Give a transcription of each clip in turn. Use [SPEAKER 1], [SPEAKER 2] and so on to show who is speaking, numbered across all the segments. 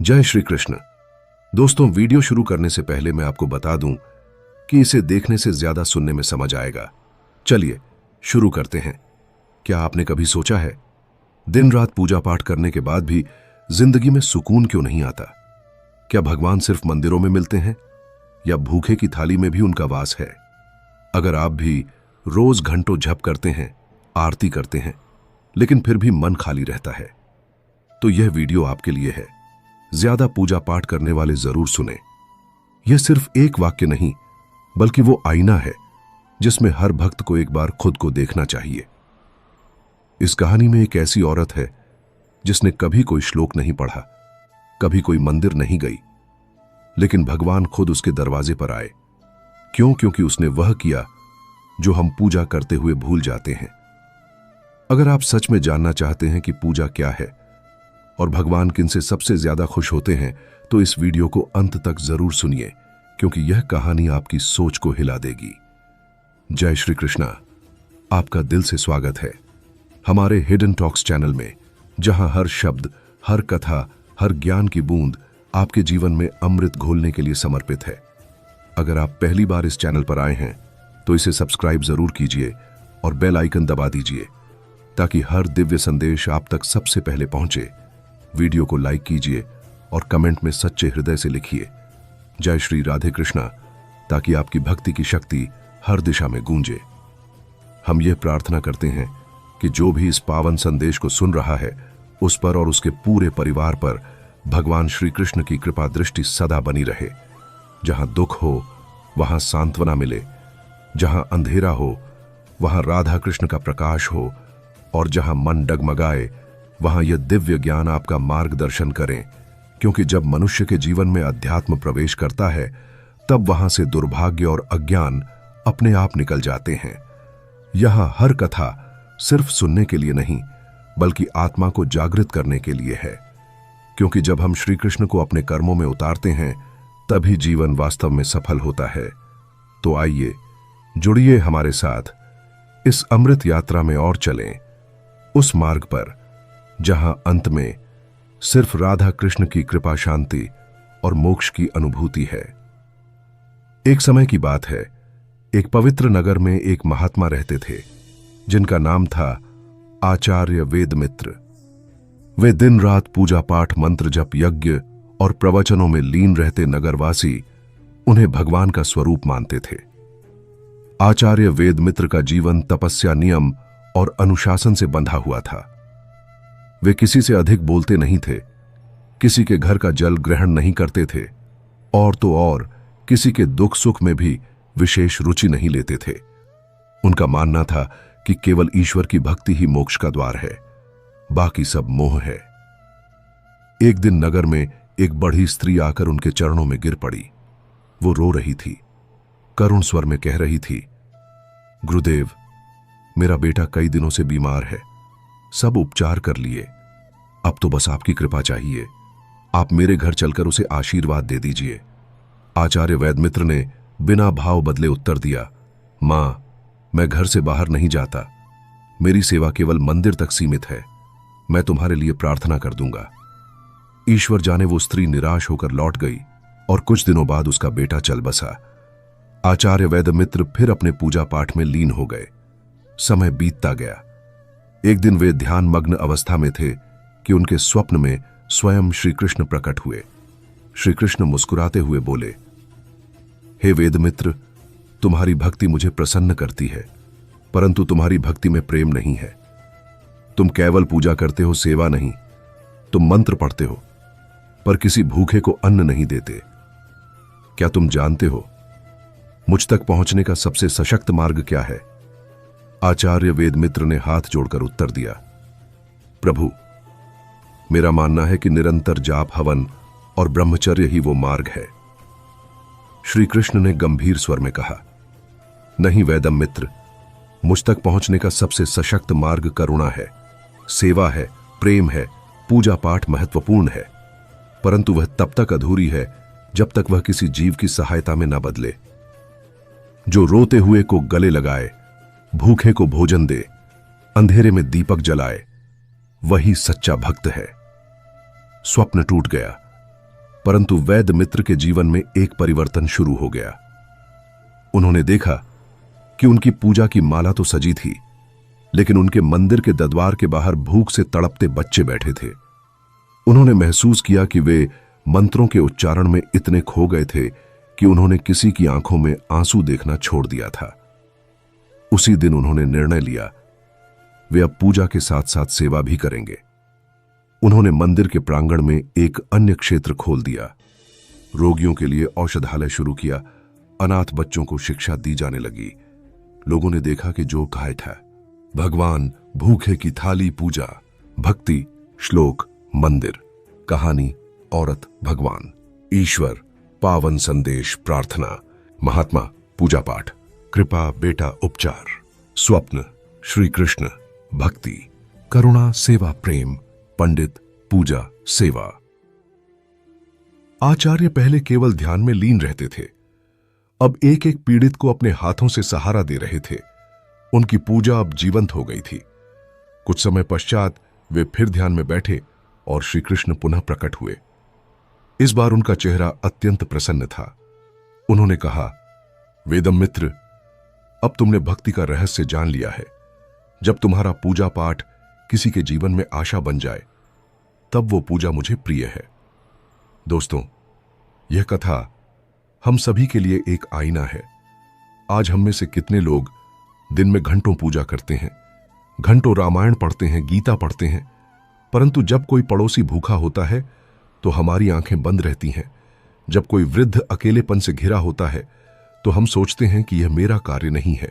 [SPEAKER 1] जय श्री कृष्ण। दोस्तों, वीडियो शुरू करने से पहले मैं आपको बता दूं कि इसे देखने से ज्यादा सुनने में समझ आएगा। चलिए शुरू करते हैं। क्या आपने कभी सोचा है, दिन रात पूजा पाठ करने के बाद भी जिंदगी में सुकून क्यों नहीं आता? क्या भगवान सिर्फ मंदिरों में मिलते हैं या भूखे की थाली में भी उनका वास है? अगर आप भी रोज घंटों जप करते हैं, आरती करते हैं, लेकिन फिर भी मन खाली रहता है, तो यह वीडियो आपके लिए है। ज्यादा पूजा पाठ करने वाले जरूर सुने। यह सिर्फ एक वाक्य नहीं, बल्कि वो आईना है जिसमें हर भक्त को एक बार खुद को देखना चाहिए। इस कहानी में एक ऐसी औरत है जिसने कभी कोई श्लोक नहीं पढ़ा, कभी कोई मंदिर नहीं गई, लेकिन भगवान खुद उसके दरवाजे पर आए। क्यों? क्योंकि उसने वह किया जो हम पूजा करते हुए भूल जाते हैं। अगर आप सच में जानना चाहते हैं कि पूजा क्या है और भगवान किनसे सबसे ज्यादा खुश होते हैं, तो इस वीडियो को अंत तक जरूर सुनिए, क्योंकि यह कहानी आपकी सोच को हिला देगी। जय श्री कृष्णा। आपका दिल से स्वागत है हमारे हिडन टॉक्स चैनल में, जहां हर शब्द, हर कथा, हर ज्ञान की बूंद आपके जीवन में अमृत घोलने के लिए समर्पित है। अगर आप पहली बार इस चैनल पर आए हैं तो इसे सब्सक्राइब जरूर कीजिए और बेल आइकन दबा दीजिए, ताकि हर दिव्य संदेश आप तक सबसे पहले पहुंचे। वीडियो को लाइक कीजिए और कमेंट में सच्चे हृदय से लिखिए जय श्री राधे कृष्णा, ताकि आपकी भक्ति की शक्ति हर दिशा में गूंजे। हम यह प्रार्थना करते हैं कि जो भी इस पावन संदेश को सुन रहा है, उस पर और उसके पूरे परिवार पर भगवान श्री कृष्ण की कृपा दृष्टि सदा बनी रहे। जहां दुख हो वहां सांत्वना मिले, जहां अंधेरा हो वहां राधा कृष्ण का प्रकाश हो, और जहां मन डगमगाए वहां यह दिव्य ज्ञान आपका मार्गदर्शन करें। क्योंकि जब मनुष्य के जीवन में अध्यात्म प्रवेश करता है, तब वहां से दुर्भाग्य और अज्ञान अपने आप निकल जाते हैं। यहां हर कथा सिर्फ सुनने के लिए नहीं, बल्कि आत्मा को जागृत करने के लिए है। क्योंकि जब हम श्री कृष्ण को अपने कर्मों में उतारते हैं, तभी जीवन वास्तव में सफल होता है। तो आइए जुड़िए हमारे साथ इस अमृत यात्रा में और चलें उस मार्ग पर जहां अंत में सिर्फ राधा कृष्ण की कृपा, शांति और मोक्ष की अनुभूति है। एक समय की बात है, एक पवित्र नगर में एक महात्मा रहते थे जिनका नाम था आचार्य वेदमित्र। वे दिन रात पूजा पाठ, मंत्र जप, यज्ञ और प्रवचनों में लीन रहते नगरवासी उन्हें भगवान का स्वरूप मानते थे। आचार्य वेदमित्र का जीवन तपस्या, नियम और अनुशासन से बंधा हुआ था। वे किसी से अधिक बोलते नहीं थे, किसी के घर का जल ग्रहण नहीं करते थे, और तो और किसी के दुख सुख में भी विशेष रुचि नहीं लेते थे। उनका मानना था कि केवल ईश्वर की भक्ति ही मोक्ष का द्वार है, बाकी सब मोह है। एक दिन नगर में एक बड़ी स्त्री आकर उनके चरणों में गिर पड़ी। वो रो रही थी, करुण स्वर में कह रही थी, गुरुदेव, मेरा बेटा कई दिनों से बीमार है, सब उपचार कर लिए, अब तो बस आपकी कृपा चाहिए। आप मेरे घर चलकर उसे आशीर्वाद दे दीजिए। आचार्य वेदमित्र ने बिना भाव बदले उत्तर दिया, मां, मैं घर से बाहर नहीं जाता, मेरी सेवा केवल मंदिर तक सीमित है, मैं तुम्हारे लिए प्रार्थना कर दूंगा। ईश्वर जाने वो स्त्री निराश होकर लौट गई और कुछ दिनों बाद उसका बेटा चल बसा। आचार्य वेदमित्र फिर अपने पूजा पाठ में लीन हो गए। समय बीतता गया। एक दिन वे ध्यान मग्न अवस्था में थे कि उनके स्वप्न में स्वयं श्री कृष्ण प्रकट हुए। श्री कृष्ण मुस्कुराते हुए बोले, हे वेदमित्र, तुम्हारी भक्ति मुझे प्रसन्न करती है, परंतु तुम्हारी भक्ति में प्रेम नहीं है। तुम केवल पूजा करते हो, सेवा नहीं। तुम मंत्र पढ़ते हो, पर किसी भूखे को अन्न नहीं देते। क्या तुम जानते हो मुझ तक पहुंचने का सबसे सशक्त मार्ग क्या है? आचार्य वेदमित्र ने हाथ जोड़कर उत्तर दिया, प्रभु, मेरा मानना है कि निरंतर जाप, हवन और ब्रह्मचर्य ही वो मार्ग है। श्री कृष्ण ने गंभीर स्वर में कहा, नहीं वेदमित्र, मुझ तक पहुंचने का सबसे सशक्त मार्ग करुणा है, सेवा है, प्रेम है, पूजा पाठ महत्वपूर्ण है, परंतु वह तब तक अधूरी है जब तक वह किसी जीव की सहायता में न बदले। जो रोते हुए को गले लगाए, भूखे को भोजन दे, अंधेरे में दीपक जलाए, वही सच्चा भक्त है। स्वप्न टूट गया। परंतु वैद्य मित्र के जीवन में एक परिवर्तन शुरू हो गया। उन्होंने देखा कि उनकी पूजा की माला तो सजी थी, लेकिन उनके मंदिर के द्वार के बाहर भूख से तड़पते बच्चे बैठे थे। उन्होंने महसूस किया कि वे मंत्रों के उच्चारण में इतने खो गए थे कि उन्होंने किसी की आंखों में आंसू देखना छोड़ दिया था। उसी दिन उन्होंने निर्णय लिया, वे अब पूजा के साथ साथ सेवा भी करेंगे। उन्होंने मंदिर के प्रांगण में एक अन्य क्षेत्र खोल दिया, रोगियों के लिए औषधालय शुरू किया, अनाथ बच्चों को शिक्षा दी जाने लगी। लोगों ने देखा कि जो कहा था, भगवान, भूखे की थाली पूजा, भक्ति, श्लोक, मंदिर, कहानी, औरत, भगवान, ईश्वर, पावन संदेश, प्रार्थना, महात्मा, पूजा पाठ, कृपा, बेटा, उपचार, स्वप्न, श्री कृष्ण, भक्ति, करुणा, सेवा, प्रेम, पंडित, पूजा, सेवा। आचार्य पहले केवल ध्यान में लीन रहते थे, अब एक एक पीड़ित को अपने हाथों से सहारा दे रहे थे। उनकी पूजा अब जीवंत हो गई थी। कुछ समय पश्चात वे फिर ध्यान में बैठे और श्री कृष्ण पुनः प्रकट हुए। इस बार उनका चेहरा अत्यंत प्रसन्न था। उन्होंने कहा, वेदम मित्र, अब तुमने भक्ति का रहस्य जान लिया है। जब तुम्हारा पूजा पाठ किसी के जीवन में आशा बन जाए, तब वो पूजा मुझे प्रिय है। दोस्तों, यह कथा हम सभी के लिए एक आईना है। आज हम में से कितने लोग दिन में घंटों पूजा करते हैं, घंटों रामायण पढ़ते हैं, गीता पढ़ते हैं, परंतु जब कोई पड़ोसी भूखा होता है तो हमारी आंखें बंद रहती हैं। जब कोई वृद्ध अकेलेपन से घिरा होता है तो हम सोचते हैं कि यह मेरा कार्य नहीं है।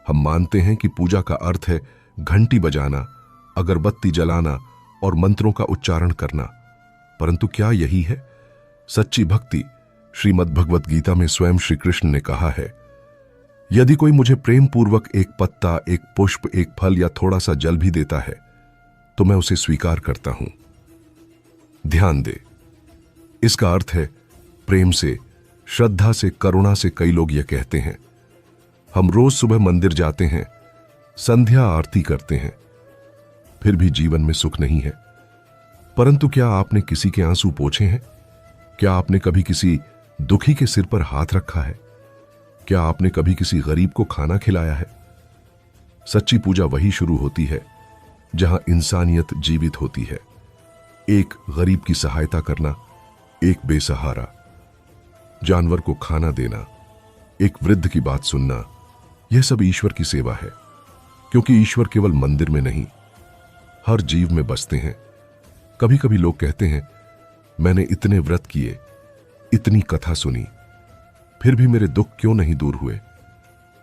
[SPEAKER 1] हम मानते हैं कि पूजा का अर्थ है घंटी बजाना, अगरबत्ती जलाना और मंत्रों का उच्चारण करना। परंतु क्या यही है सच्ची भक्ति? श्रीमद् भगवत गीता में स्वयं श्री कृष्ण ने कहा है, यदि कोई मुझे प्रेम पूर्वक एक पत्ता, एक पुष्प, एक फल या थोड़ा सा जल भी देता है तो मैं उसे स्वीकार करता हूं। ध्यान दे, इसका अर्थ है प्रेम से, श्रद्धा से, करुणा से। कई लोग यह कहते हैं, हम रोज सुबह मंदिर जाते हैं, संध्या आरती करते हैं, फिर भी जीवन में सुख नहीं है। परंतु क्या आपने किसी के आंसू पोंछे हैं? क्या आपने कभी किसी दुखी के सिर पर हाथ रखा है? क्या आपने कभी किसी गरीब को खाना खिलाया है? सच्ची पूजा वही शुरू होती है जहां इंसानियत जीवित होती है। एक गरीब की सहायता करना, एक बेसहारा जानवर को खाना देना, एक वृद्ध की बात सुनना, यह सब ईश्वर की सेवा है। क्योंकि ईश्वर केवल मंदिर में नहीं, हर जीव में बसते हैं। कभी कभी लोग कहते हैं, मैंने इतने व्रत किए, इतनी कथा सुनी, फिर भी मेरे दुख क्यों नहीं दूर हुए?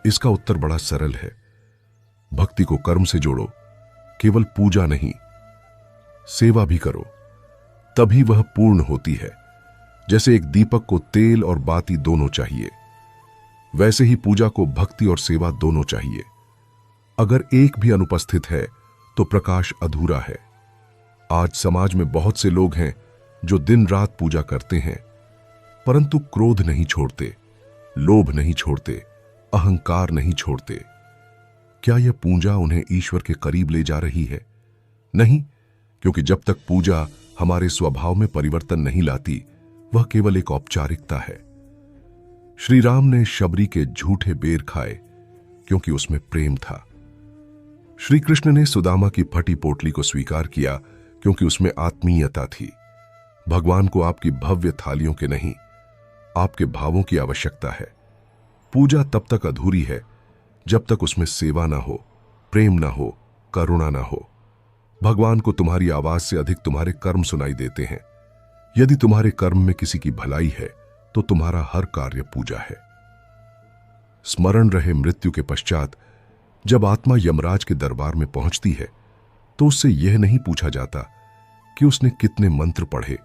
[SPEAKER 1] इसका उत्तर बड़ा सरल है, भक्ति को कर्म से जोड़ो। केवल पूजा नहीं, सेवा भी करो, तभी वह पूर्ण होती है। जैसे एक दीपक को तेल और बाती दोनों चाहिए, वैसे ही पूजा को भक्ति और सेवा दोनों चाहिए। अगर एक भी अनुपस्थित है तो प्रकाश अधूरा है। आज समाज में बहुत से लोग हैं जो दिन रात पूजा करते हैं, परंतु क्रोध नहीं छोड़ते, लोभ नहीं छोड़ते, अहंकार नहीं छोड़ते। क्या यह पूजा उन्हें ईश्वर के करीब ले जा रही है? नहीं, क्योंकि जब तक पूजा हमारे स्वभाव में परिवर्तन नहीं लाती, वह केवल एक औपचारिकता है। श्री राम ने शबरी के झूठे बेर खाए क्योंकि उसमें प्रेम था। श्री कृष्ण ने सुदामा की फटी पोटली को स्वीकार किया क्योंकि उसमें आत्मीयता थी। भगवान को आपकी भव्य थालियों के नहीं, आपके भावों की आवश्यकता है। पूजा तब तक अधूरी है जब तक उसमें सेवा ना हो, प्रेम ना हो, करुणा ना हो। भगवान को तुम्हारी आवाज से अधिक तुम्हारे कर्म सुनाई देते हैं। यदि तुम्हारे कर्म में किसी की भलाई है तो तुम्हारा हर कार्य पूजा है। स्मरण रहे, मृत्यु के पश्चात जब आत्मा यमराज के दरबार में पहुंचती है तो उससे यह नहीं पूछा जाता कि उसने कितने मंत्र पढ़े,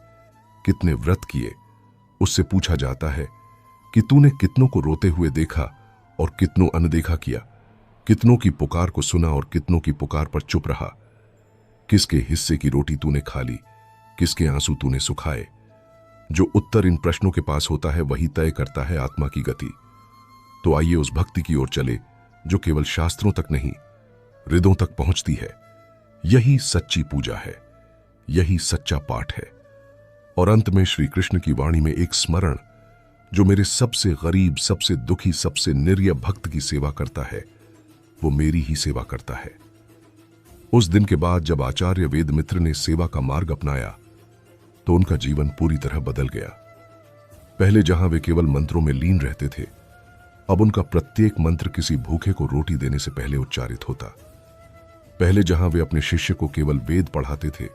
[SPEAKER 1] कितने व्रत किए। उससे पूछा जाता है कि तूने कितनों को रोते हुए देखा और कितनों अनदेखा किया, कितनों की पुकार को सुना और कितनों की पुकार पर चुप रहा, किसके हिस्से की रोटी तूने खा ली, किसके आंसू तूने सुखाए। जो उत्तर इन प्रश्नों के पास होता है वही तय करता है आत्मा की गति। तो आइए उस भक्ति की ओर चले जो केवल शास्त्रों तक नहीं, हृदयों तक पहुंचती है। यही सच्ची पूजा है, यही सच्चा पाठ है। और अंत में श्री कृष्ण की वाणी में एक स्मरण, जो मेरे सबसे गरीब, सबसे दुखी, सबसे निर्य भक्त की सेवा करता है, वो मेरी ही सेवा करता है। उस दिन के बाद जब आचार्य वेदमित्र ने सेवा का मार्ग अपनाया तो उनका जीवन पूरी तरह बदल गया। पहले जहां वे केवल मंत्रों में लीन रहते थे, अब उनका प्रत्येक मंत्र किसी भूखे को रोटी देने से पहले उच्चारित होता। पहले जहां वे अपने शिष्य को केवल वेद पढ़ाते थे,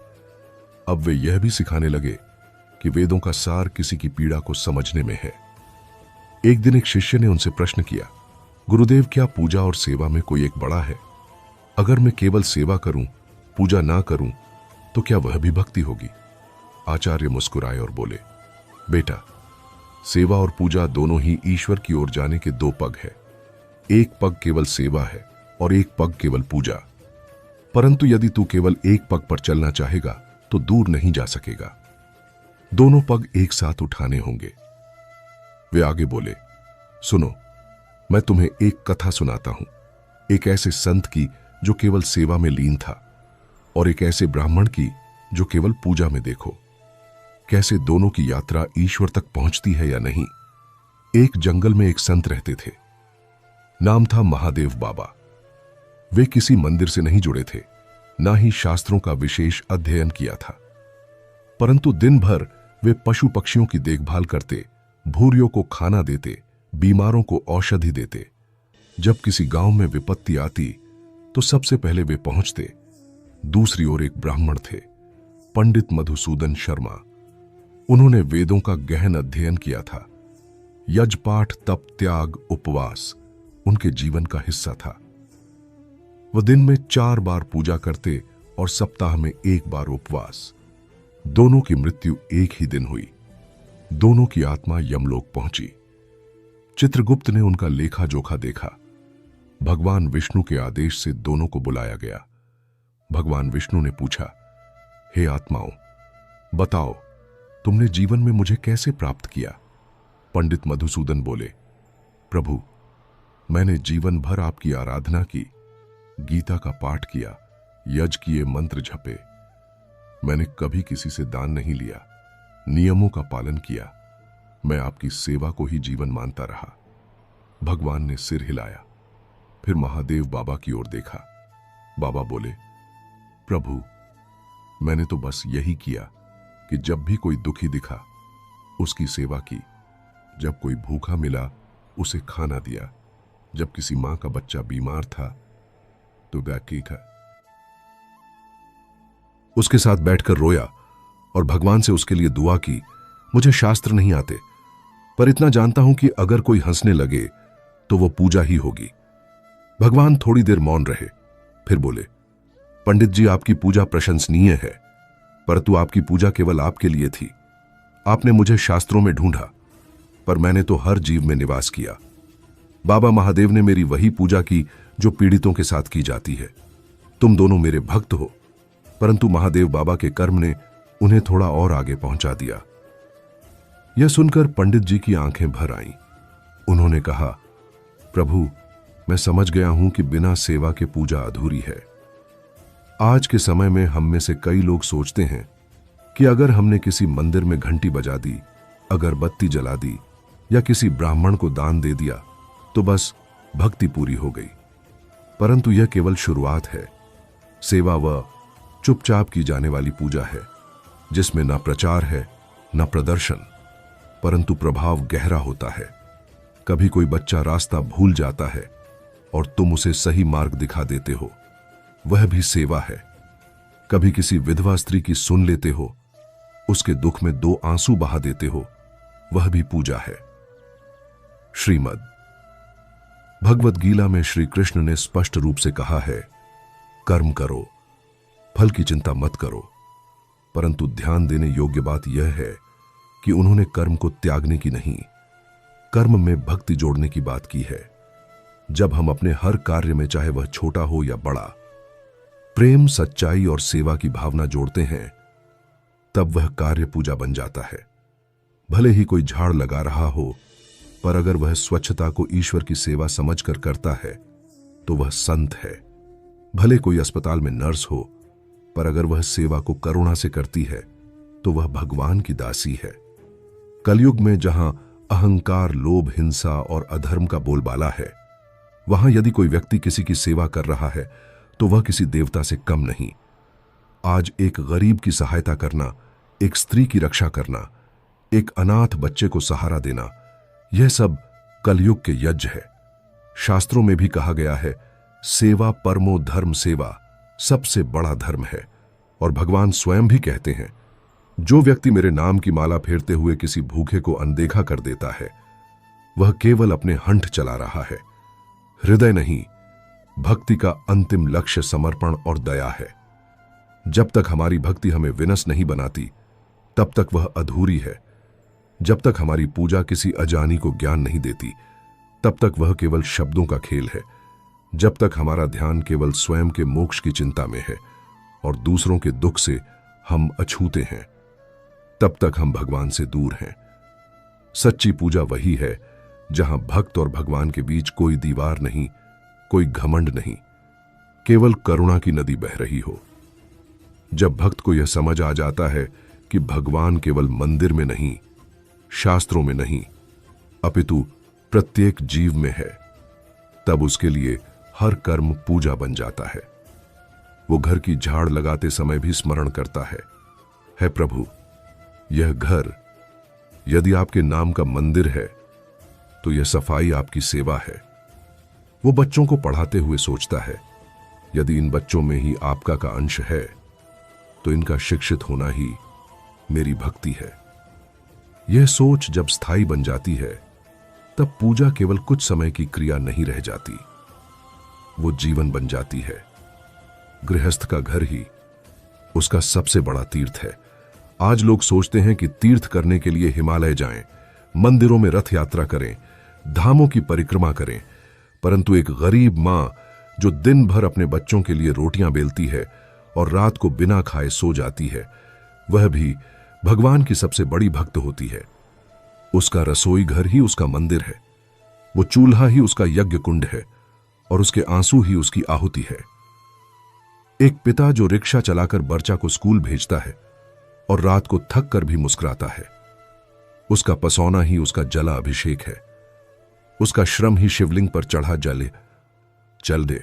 [SPEAKER 1] अब वे यह भी सिखाने लगे कि वेदों का सार किसी की पीड़ा को समझने में है। एक दिन एक शिष्य ने उनसे प्रश्न किया, गुरुदेव, क्या पूजा और सेवा में कोई एक बड़ा है? अगर मैं केवल सेवा करूं, पूजा ना करूं, तो क्या वह भी भक्ति होगी? आचार्य मुस्कुराए और बोले, बेटा, सेवा और पूजा दोनों ही ईश्वर की ओर जाने के दो पग है। एक पग केवल सेवा है और एक पग केवल पूजा। परंतु यदि तू केवल एक पग पर चलना चाहेगा तो दूर नहीं जा सकेगा। दोनों पग एक साथ उठाने होंगे। वे आगे बोले, सुनो, मैं तुम्हें एक कथा सुनाता हूं, एक ऐसे संत की जो केवल सेवा में लीन था और एक ऐसे ब्राह्मण की जो केवल पूजा में। देखो कैसे दोनों की यात्रा ईश्वर तक पहुंचती है या नहीं। एक जंगल में एक संत रहते थे, नाम था महादेव बाबा। वे किसी मंदिर से नहीं जुड़े थे, ना ही शास्त्रों का विशेष अध्ययन किया था, परंतु दिन भर वे पशु पक्षियों की देखभाल करते, भूरियों को खाना देते, बीमारों को औषधि देते। जब किसी गांव में विपत्ति आती तो सबसे पहले वे पहुंचते। दूसरी ओर एक ब्राह्मण थे, पंडित मधुसूदन शर्मा। उन्होंने वेदों का गहन अध्ययन किया था। यज्ञ, पाठ, तप, त्याग, उपवास उनके जीवन का हिस्सा था। वह दिन में 4 बार पूजा करते और सप्ताह में 1 बार उपवास। दोनों की मृत्यु एक ही दिन हुई। दोनों की आत्मा यमलोक पहुंची। चित्रगुप्त ने उनका लेखा जोखा देखा। भगवान विष्णु के आदेश से दोनों को बुलाया गया। भगवान विष्णु ने पूछा, हे आत्माओं, बताओ तुमने जीवन में मुझे कैसे प्राप्त किया? पंडित मधुसूदन बोले, प्रभु, मैंने जीवन भर आपकी आराधना की, गीता का पाठ किया, यज्ञ किए, मंत्र जपे। मैंने कभी किसी से दान नहीं लिया, नियमों का पालन किया। मैं आपकी सेवा को ही जीवन मानता रहा। भगवान ने सिर हिलाया, फिर महादेव बाबा की ओर देखा। बाबा बोले, प्रभु, मैंने तो बस यही किया कि जब भी कोई दुखी दिखा उसकी सेवा की, जब कोई भूखा मिला उसे खाना दिया, जब किसी मां का बच्चा बीमार था तो बैठी था, उसके साथ बैठकर रोया और भगवान से उसके लिए दुआ की। मुझे शास्त्र नहीं आते, पर इतना जानता हूं कि अगर कोई हंसने लगे तो वो पूजा ही होगी। भगवान थोड़ी देर मौन रहे, फिर बोले, पंडित जी, आपकी पूजा प्रशंसनीय है, परंतु आपकी पूजा केवल आपके लिए थी। आपने मुझे शास्त्रों में ढूंढा, पर मैंने तो हर जीव में निवास किया। बाबा महादेव ने मेरी वही पूजा की जो पीड़ितों के साथ की जाती है। तुम दोनों मेरे भक्त हो, परंतु महादेव बाबा के कर्म ने उन्हें थोड़ा और आगे पहुंचा दिया। यह सुनकर पंडित जी की आंखें भर आईं। उन्होंने कहा, प्रभु, मैं समझ गया हूं कि बिना सेवा के पूजा अधूरी है। आज के समय में हम में से कई लोग सोचते हैं कि अगर हमने किसी मंदिर में घंटी बजा दी, अगरबत्ती जला दी या किसी ब्राह्मण को दान दे दिया तो बस भक्ति पूरी हो गई। परंतु यह केवल शुरुआत है। सेवा वह चुपचाप की जाने वाली पूजा है जिसमें न प्रचार है न प्रदर्शन, परंतु प्रभाव गहरा होता है। कभी कोई बच्चा रास्ता भूल जाता है और तुम उसे सही मार्ग दिखा देते हो, वह भी सेवा है। कभी किसी विधवा स्त्री की सुन लेते हो, उसके दुख में 2 आंसू बहा देते हो, वह भी पूजा है। श्रीमद् भगवत गीता में श्री कृष्ण ने स्पष्ट रूप से कहा है, कर्म करो, फल की चिंता मत करो। परंतु ध्यान देने योग्य बात यह है कि उन्होंने कर्म को त्यागने की नहीं, कर्म में भक्ति जोड़ने की बात की है। जब हम अपने हर कार्य में, चाहे वह छोटा हो या बड़ा, प्रेम, सच्चाई और सेवा की भावना जोड़ते हैं, तब वह कार्य पूजा बन जाता है। भले ही कोई झाड़ लगा रहा हो, पर अगर वह स्वच्छता को ईश्वर की सेवा समझकर करता है तो वह संत है। भले कोई अस्पताल में नर्स हो, पर अगर वह सेवा को करुणा से करती है तो वह भगवान की दासी है। कलयुग में जहां अहंकार, लोभ, हिंसा और अधर्म का बोलबाला है, वहां यदि कोई व्यक्ति किसी की सेवा कर रहा है तो वह किसी देवता से कम नहीं। आज एक गरीब की सहायता करना, एक स्त्री की रक्षा करना, एक अनाथ बच्चे को सहारा देना, यह सब कलयुग के यज्ञ है। शास्त्रों में भी कहा गया है, सेवा परमो धर्म, सेवा सबसे बड़ा धर्म है। और भगवान स्वयं भी कहते हैं, जो व्यक्ति मेरे नाम की माला फेरते हुए किसी भूखे को अनदेखा कर देता है, वह केवल अपने हंठ चला रहा है, हृदय नहीं। भक्ति का अंतिम लक्ष्य समर्पण और दया है। जब तक हमारी भक्ति हमें विनस नहीं बनाती, तब तक वह अधूरी है। जब तक हमारी पूजा किसी अजानी को ज्ञान नहीं देती, तब तक वह केवल शब्दों का खेल है। जब तक हमारा ध्यान केवल स्वयं के मोक्ष की चिंता में है और दूसरों के दुख से हम अछूते हैं, तब तक हम भगवान से दूर हैं। सच्ची पूजा वही है जहां भक्त और भगवान के बीच कोई दीवार नहीं, कोई घमंड नहीं, केवल करुणा की नदी बह रही हो। जब भक्त को यह समझ आ जाता है कि भगवान केवल मंदिर में नहीं, शास्त्रों में नहीं, अपितु प्रत्येक जीव में है, तब उसके लिए हर कर्म पूजा बन जाता है। वो घर की झाड़ लगाते समय भी स्मरण करता है प्रभु, यह घर यदि आपके नाम का मंदिर है तो यह सफाई आपकी सेवा है। वो बच्चों को पढ़ाते हुए सोचता है, यदि इन बच्चों में ही आपका का अंश है तो इनका शिक्षित होना ही मेरी भक्ति है। यह सोच जब स्थायी बन जाती है, तब पूजा केवल कुछ समय की क्रिया नहीं रह जाती, वो जीवन बन जाती है। गृहस्थ का घर ही उसका सबसे बड़ा तीर्थ है। आज लोग सोचते हैं कि तीर्थ करने के लिए हिमालय जाएं, मंदिरों में रथ यात्रा करें, धामों की परिक्रमा करें, परंतु एक गरीब मां जो दिन भर अपने बच्चों के लिए रोटियां बेलती है और रात को बिना खाए सो जाती है, वह भी भगवान की सबसे बड़ी भक्त होती है। उसका रसोई घर ही उसका मंदिर है, वो चूल्हा ही उसका यज्ञ कुंड है और उसके आंसू ही उसकी आहुति है। एक पिता जो रिक्शा चलाकर बच्चा को स्कूल भेजता है और रात को थक कर भी मुस्कुराता है, उसका पसौना ही उसका जला अभिषेक है, उसका श्रम ही शिवलिंग पर चढ़ा चल दे।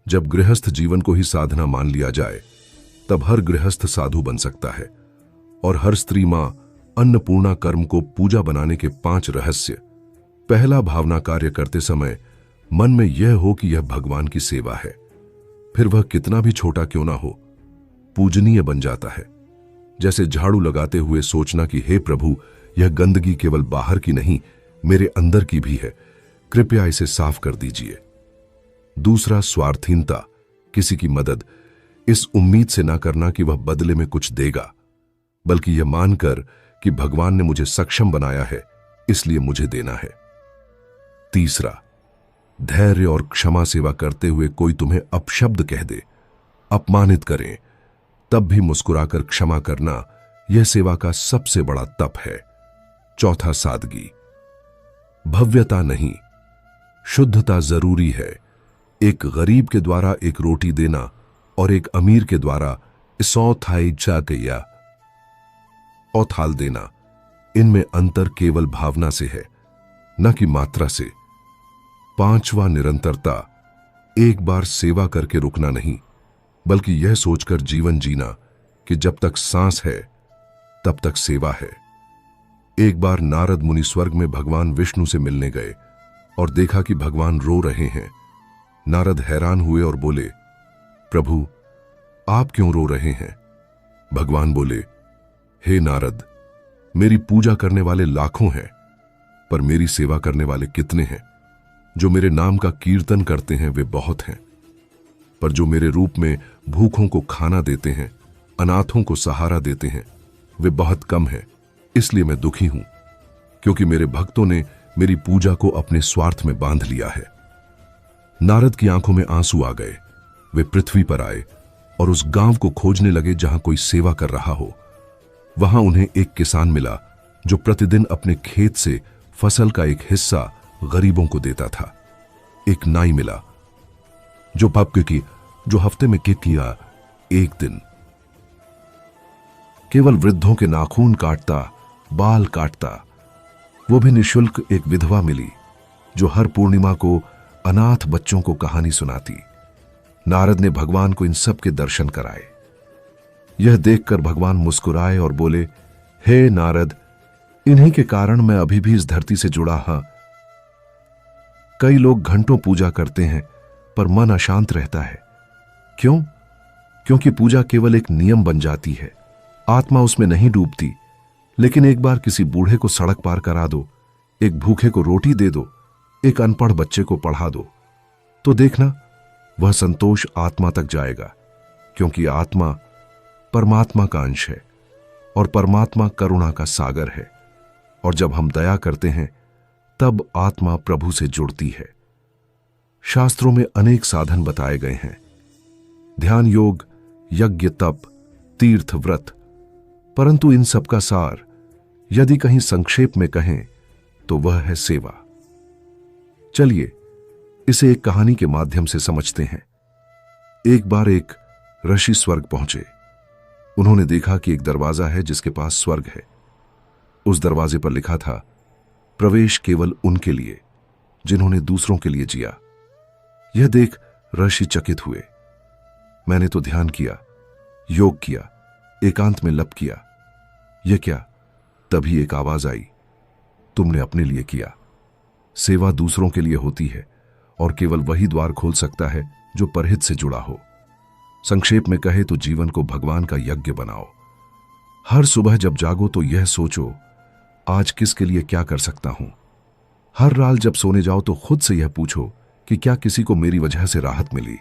[SPEAKER 1] जब गृहस्थ जीवन को ही साधना मान लिया जाए, तब हर गृहस्थ साधु बन सकता है और हर स्त्री मां अन्नपूर्णा कर्म को पूजा बनाने के 5 रहस्य। पहला, भावना कार्य करते समय मन में यह हो कि यह भगवान की सेवा है, फिर वह कितना भी छोटा क्यों ना हो, पूजनीय बन जाता है। जैसे झाड़ू लगाते हुए सोचना कि हे प्रभु, यह गंदगी केवल बाहर की नहीं, मेरे अंदर की भी है, कृपया इसे साफ कर दीजिए। दूसरा, स्वार्थहीनता, किसी की मदद इस उम्मीद से ना करना कि वह बदले में कुछ देगा, बल्कि यह मानकर कि भगवान ने मुझे सक्षम बनाया है, इसलिए मुझे देना है। तीसरा, धैर्य और क्षमा सेवा करते हुए कोई तुम्हें अपशब्द कह दे, अपमानित करें, तब भी मुस्कुराकर क्षमा करना, यह सेवा का सबसे बड़ा तप है। चौथा, सादगी, भव्यता नहीं, शुद्धता जरूरी है। एक गरीब के द्वारा एक रोटी देना और एक अमीर के द्वारा सौ थाई चाकैया औथाल देना, इनमें अंतर केवल भावना से है, न कि मात्रा से। पांचवा, निरंतरता, एक बार सेवा करके रुकना नहीं, बल्कि यह सोचकर जीवन जीना कि जब तक सांस है तब तक सेवा है। एक बार नारद मुनि स्वर्ग में भगवान विष्णु से मिलने गए और देखा कि भगवान रो रहे हैं। नारद हैरान हुए और बोले, प्रभु, आप क्यों रो रहे हैं? भगवान बोले, हे नारद, मेरी पूजा करने वाले लाखों हैं, पर मेरी सेवा करने वाले कितने हैं? जो मेरे नाम का कीर्तन करते हैं वे बहुत हैं, पर जो मेरे रूप में भूखों को खाना देते हैं, अनाथों को सहारा देते हैं, वे बहुत कम हैं। इसलिए मैं दुखी हूं, क्योंकि मेरे भक्तों ने मेरी पूजा को अपने स्वार्थ में बांध लिया है। नारद की आंखों में आंसू आ गए। वे पृथ्वी पर आए और उस गांव को खोजने लगे जहां कोई सेवा कर रहा हो। वहां उन्हें एक किसान मिला जो प्रतिदिन अपने खेत से फसल का एक हिस्सा गरीबों को देता था। एक नाई मिला जो हफ्ते में किया एक दिन। केवल वृद्धों के नाखून काटता, बाल काटता। वो भी निशुल्क एक विधवा मिली जो हर पूर्णिमा को अनाथ बच्चों को कहानी सुनाती। नारद ने भगवान को इन सब के दर्शन कराए। यह देखकर भगवान मुस्कुराए और बोले, हे नारद, इन्हीं के कारण मैं अभी भी इस धरती से जुड़ा हूं। कई लोग घंटों पूजा करते हैं पर मन अशांत रहता है। क्यों? क्योंकि पूजा केवल एक नियम बन जाती है, आत्मा उसमें नहीं डूबती। लेकिन एक बार किसी बूढ़े को सड़क पार करा दो, एक भूखे को रोटी दे दो, एक अनपढ़ बच्चे को पढ़ा दो, तो देखना वह संतोष आत्मा तक जाएगा। क्योंकि आत्मा परमात्मा का अंश है और परमात्मा करुणा का सागर है। और जब हम दया करते हैं तब आत्मा प्रभु से जुड़ती है। शास्त्रों में अनेक साधन बताए गए हैं, ध्यान, योग, यज्ञ, तप, तीर्थ, व्रत। परंतु इन सब का सार यदि कहीं संक्षेप में कहें तो वह है सेवा। चलिए इसे एक कहानी के माध्यम से समझते हैं। एक बार एक ऋषि स्वर्ग पहुंचे। उन्होंने देखा कि एक दरवाजा है जिसके पास स्वर्ग है। उस दरवाजे पर लिखा था, प्रवेश केवल उनके लिए जिन्होंने दूसरों के लिए जिया। यह देख ऋषि चकित हुए। मैंने तो ध्यान किया, योग किया, एकांत में लप किया, यह क्या? तभी एक आवाज आई, तुमने अपने लिए किया। सेवा दूसरों के लिए होती है और केवल वही द्वार खोल सकता है जो परहित से जुड़ा हो। संक्षेप में कहे तो जीवन को भगवान का यज्ञ बनाओ। हर सुबह जब जागो तो यह सोचो, आज किसके लिए क्या कर सकता हूं। हर रात जब सोने जाओ तो खुद से यह पूछो कि क्या किसी को मेरी वजह से राहत मिली।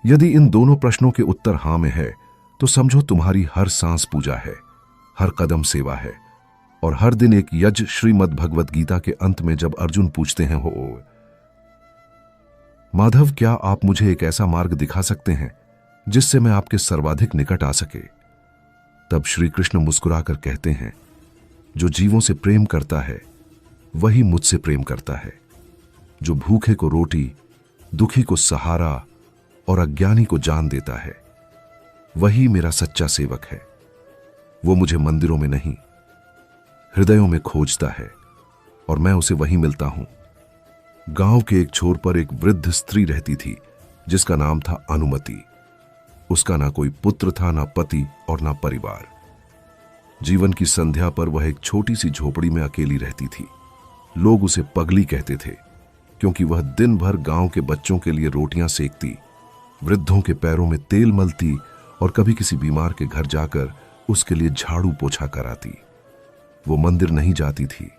[SPEAKER 1] यदि इन दोनों प्रश्नों के उत्तर हां में है तो समझो तुम्हारी हर सांस पूजा है, हर कदम सेवा है। और हर दिन एक यज्ञ। श्रीमद् भगवत गीता के अंत में जब अर्जुन पूछते हैं, हो माधव, क्या आप मुझे एक ऐसा मार्ग दिखा सकते हैं जिससे मैं आपके सर्वाधिक निकट आ सके? तब श्री कृष्ण मुस्कुराकर कहते हैं, जो जीवों से प्रेम करता है वही मुझसे प्रेम करता है। जो भूखे को रोटी, दुखी को सहारा और अज्ञानी को जान देता है, वही मेरा सच्चा सेवक है। वो मुझे मंदिरों में नहीं, हृदयों में खोजता है और मैं उसे वहीं मिलता हूं। गांव के एक छोर पर एक वृद्ध स्त्री रहती थी जिसका नाम था अनुमति। उसका ना कोई पुत्र था, ना पति और ना परिवार। जीवन की संध्या पर वह एक छोटी सी झोपड़ी में अकेली रहती थी। लोग उसे पगली कहते थे क्योंकि वह दिन भर गांव के बच्चों के लिए रोटियां सेकती, वृद्धों के पैरों में तेल मलती और कभी किसी बीमार के घर जाकर उसके लिए झाड़ू पोछा कराती। वो मंदिर नहीं जाती थी,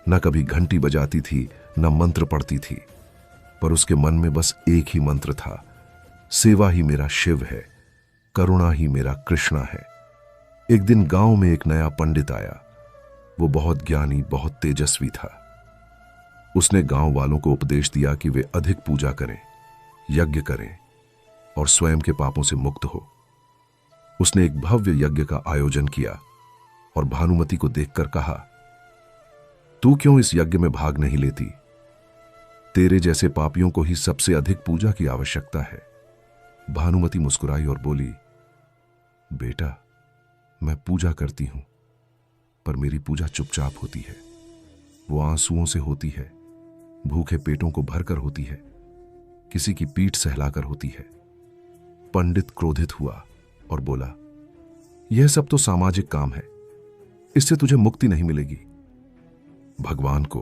[SPEAKER 1] न कभी घंटी बजाती थी, न मंत्र पढ़ती थी, पर उसके मन में बस एक ही मंत्र था, सेवा ही मेरा शिव है, करुणा ही मेरा कृष्णा है। एक दिन गांव में एक नया पंडित आया। वो बहुत ज्ञानी, बहुत तेजस्वी था। उसने गांव वालों को उपदेश दिया कि वे अधिक पूजा करें, यज्ञ करें और स्वयं के पापों से मुक्त हो। उसने एक भव्य यज्ञ का आयोजन किया और भानुमति को देखकर कहा, तू क्यों इस यज्ञ में भाग नहीं लेती? तेरे जैसे पापियों को ही सबसे अधिक पूजा की आवश्यकता है। भानुमति मुस्कुराई और बोली, बेटा, मैं पूजा करती हूं, पर मेरी पूजा चुपचाप होती है। वो आंसुओं से होती है, भूखे पेटों को भरकर होती है, किसी की पीठ सहलाकर होती है। पंडित क्रोधित हुआ और बोला, यह सब तो सामाजिक काम है, इससे तुझे मुक्ति नहीं मिलेगी। भगवान को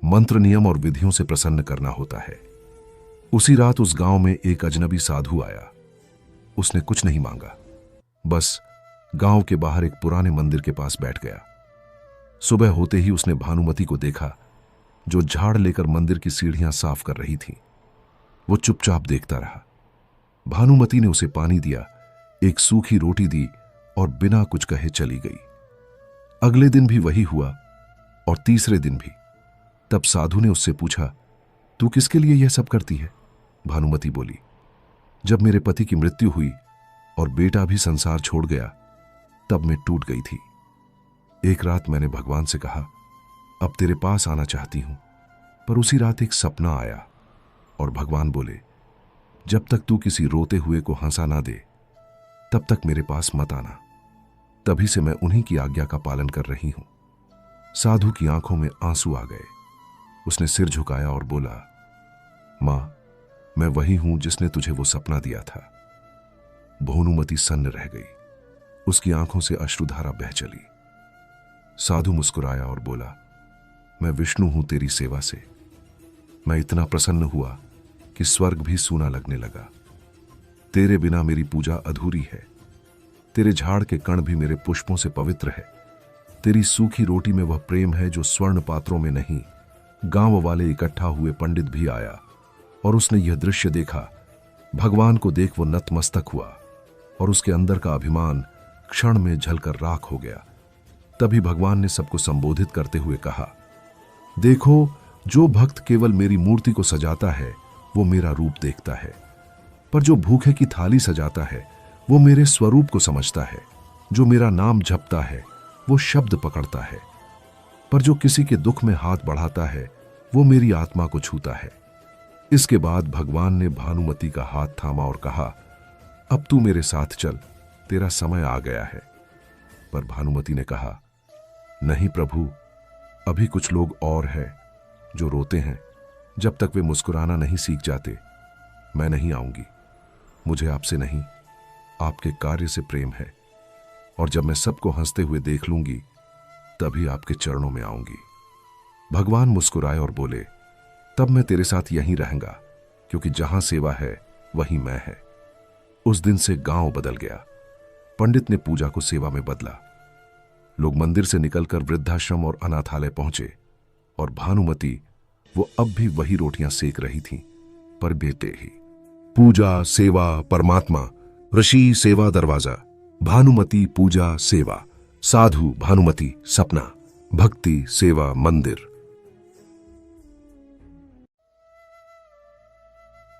[SPEAKER 1] मंत्र, नियम और विधियों से प्रसन्न करना होता है। उसी रात उस गांव में एक अजनबी साधु आया। उसने कुछ नहीं मांगा, बस गांव के बाहर एक पुराने मंदिर के पास बैठ गया। सुबह होते ही उसने भानुमति को देखा जो झाड़ लेकर मंदिर की सीढ़ियां साफ कर रही थी। वो चुपचाप देखता रहा। भानुमति ने उसे पानी दिया, एक सूखी रोटी दी और बिना कुछ कहे चली गई। अगले दिन भी वही हुआ और तीसरे दिन भी। तब साधु ने उससे पूछा, तू किसके लिए यह सब करती है? भानुमति बोली, जब मेरे पति की मृत्यु हुई और बेटा भी संसार छोड़ गया, तब मैं टूट गई थी। एक रात मैंने भगवान से कहा, अब तेरे पास आना चाहती हूं, पर उसी रात एक सपना आया और भगवान बोले, जब तक तू किसी रोते हुए को हंसा ना दे, तब तक मेरे पास मत आना। तभी से मैं उन्हीं की आज्ञा का पालन कर रही हूं। साधु की आंखों में आंसू आ गए। उसने सिर झुकाया और बोला, मां, मैं वही हूं जिसने तुझे वो सपना दिया था। भानुमति सन्न रह गई। उसकी आंखों से अश्रुधारा बह चली। साधु मुस्कुराया और बोला, मैं विष्णु हूं तेरी सेवा से। मैं इतना प्रसन्न हुआ कि स्वर्ग भी सूना लगने लगा। तेरे बिना मेरी पूजा अधूरी है। तेरे झाड़ के कण भी मेरे पुष्पों से पवित्र है। तेरी सूखी रोटी में वह प्रेम है जो स्वर्ण पात्रों में नहीं। गांव वाले इकट्ठा हुए पंडित भी आया और उसने यह दृश्य देखा। भगवान को देख वो नतमस्तक हुआ और उसके अंदर का अभिमान क्षण में झलकर राख हो गया। तभी भगवान ने सबको संबोधित करते हुए कहा, देखो, जो भक्त केवल मेरी मूर्ति को सजाता है वो मेरा रूप देखता है, पर जो भूखे की थाली सजाता है वो मेरे स्वरूप को समझता है। जो मेरा नाम जपता है वो शब्द पकड़ता है, पर जो किसी के दुख में हाथ बढ़ाता है वो मेरी आत्मा को छूता है। इसके बाद भगवान ने भानुमति का हाथ थामा और कहा, अब तू मेरे साथ चल, तेरा समय आ गया है। पर भानुमति ने कहा, नहीं प्रभु, अभी कुछ लोग और हैं जो रोते हैं। जब तक वे मुस्कुराना नहीं सीख जाते मैं नहीं आऊंगी। मुझे आपसे नहीं, आपके कार्य से प्रेम है, और जब मैं सबको हंसते हुए देख लूंगी तभी आपके चरणों में आऊंगी। भगवान मुस्कुराए और बोले, तब मैं तेरे साथ यहीं रहूंगा, क्योंकि जहां सेवा है वहीं मैं है। उस दिन से गांव बदल गया। पंडित ने पूजा को सेवा में बदला। लोग मंदिर से निकलकर वृद्धाश्रम और अनाथालय पहुंचे और भानुमति वो अब भी वही रोटियां सेक रही थीं, पर बेटे ही। पूजा, सेवा, परमात्मा, ऋषि, सेवा, दरवाजा। भानुमति, पूजा, सेवा। साधु, भानुमति, सपना। भक्ति, सेवा, मंदिर।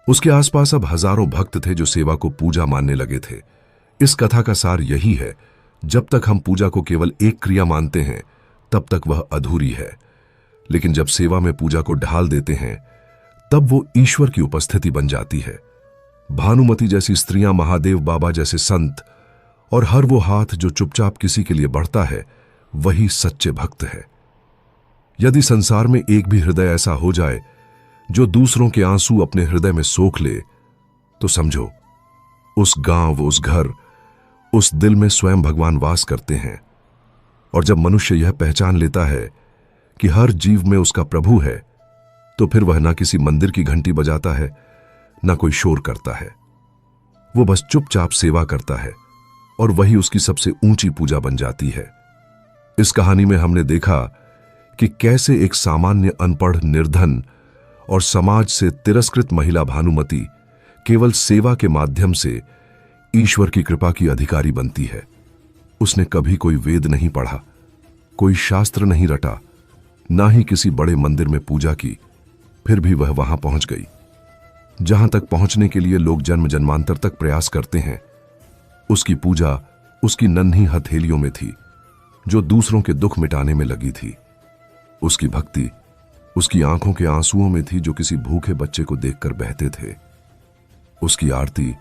[SPEAKER 1] उसके आसपास अब हजारों भक्त थे जो सेवा को पूजा मानने लगे थे। इस कथा का सार यही है, जब तक हम पूजा को केवल एक क्रिया मानते हैं तब तक वह अधूरी है, लेकिन जब सेवा में पूजा को ढाल देते हैं तब वो ईश्वर की उपस्थिति बन जाती है। भानुमति जैसी स्त्रियां, महादेव बाबा जैसे संत और हर वो हाथ जो चुपचाप किसी के लिए बढ़ता है, वही सच्चे भक्त है। यदि संसार में एक भी हृदय ऐसा हो जाए जो दूसरों के आंसू अपने हृदय में सोख ले, तो समझो उस गांव, उस घर, उस दिल में स्वयं भगवान वास करते हैं। और जब मनुष्य यह पहचान लेता है कि हर जीव में उसका प्रभु है, तो फिर वह ना किसी मंदिर की घंटी बजाता है, ना कोई शोर करता है। वो बस चुपचाप सेवा करता है और वही उसकी सबसे ऊंची पूजा बन जाती है। इस कहानी में हमने देखा कि कैसे एक सामान्य, अनपढ़, निर्धन और समाज से तिरस्कृत महिला भानुमति केवल सेवा के माध्यम से ईश्वर की कृपा की अधिकारी बनती है। उसने कभी कोई वेद नहीं पढ़ा, कोई शास्त्र नहीं रटा, ना ही किसी बड़े मंदिर में पूजा की, फिर भी वह वहां पहुंच गई जहां तक पहुंचने के लिए लोग जन्म जन्मांतर तक प्रयास करते हैं। उसकी पूजा उसकी नन्ही हथेलियों में थी जो दूसरों के दुख मिटाने में लगी थी। उसकी भक्ति उसकी आंखों के आंसुओं में थी जो किसी भूखे बच्चे को देखकर बहते थे। उसकी आरती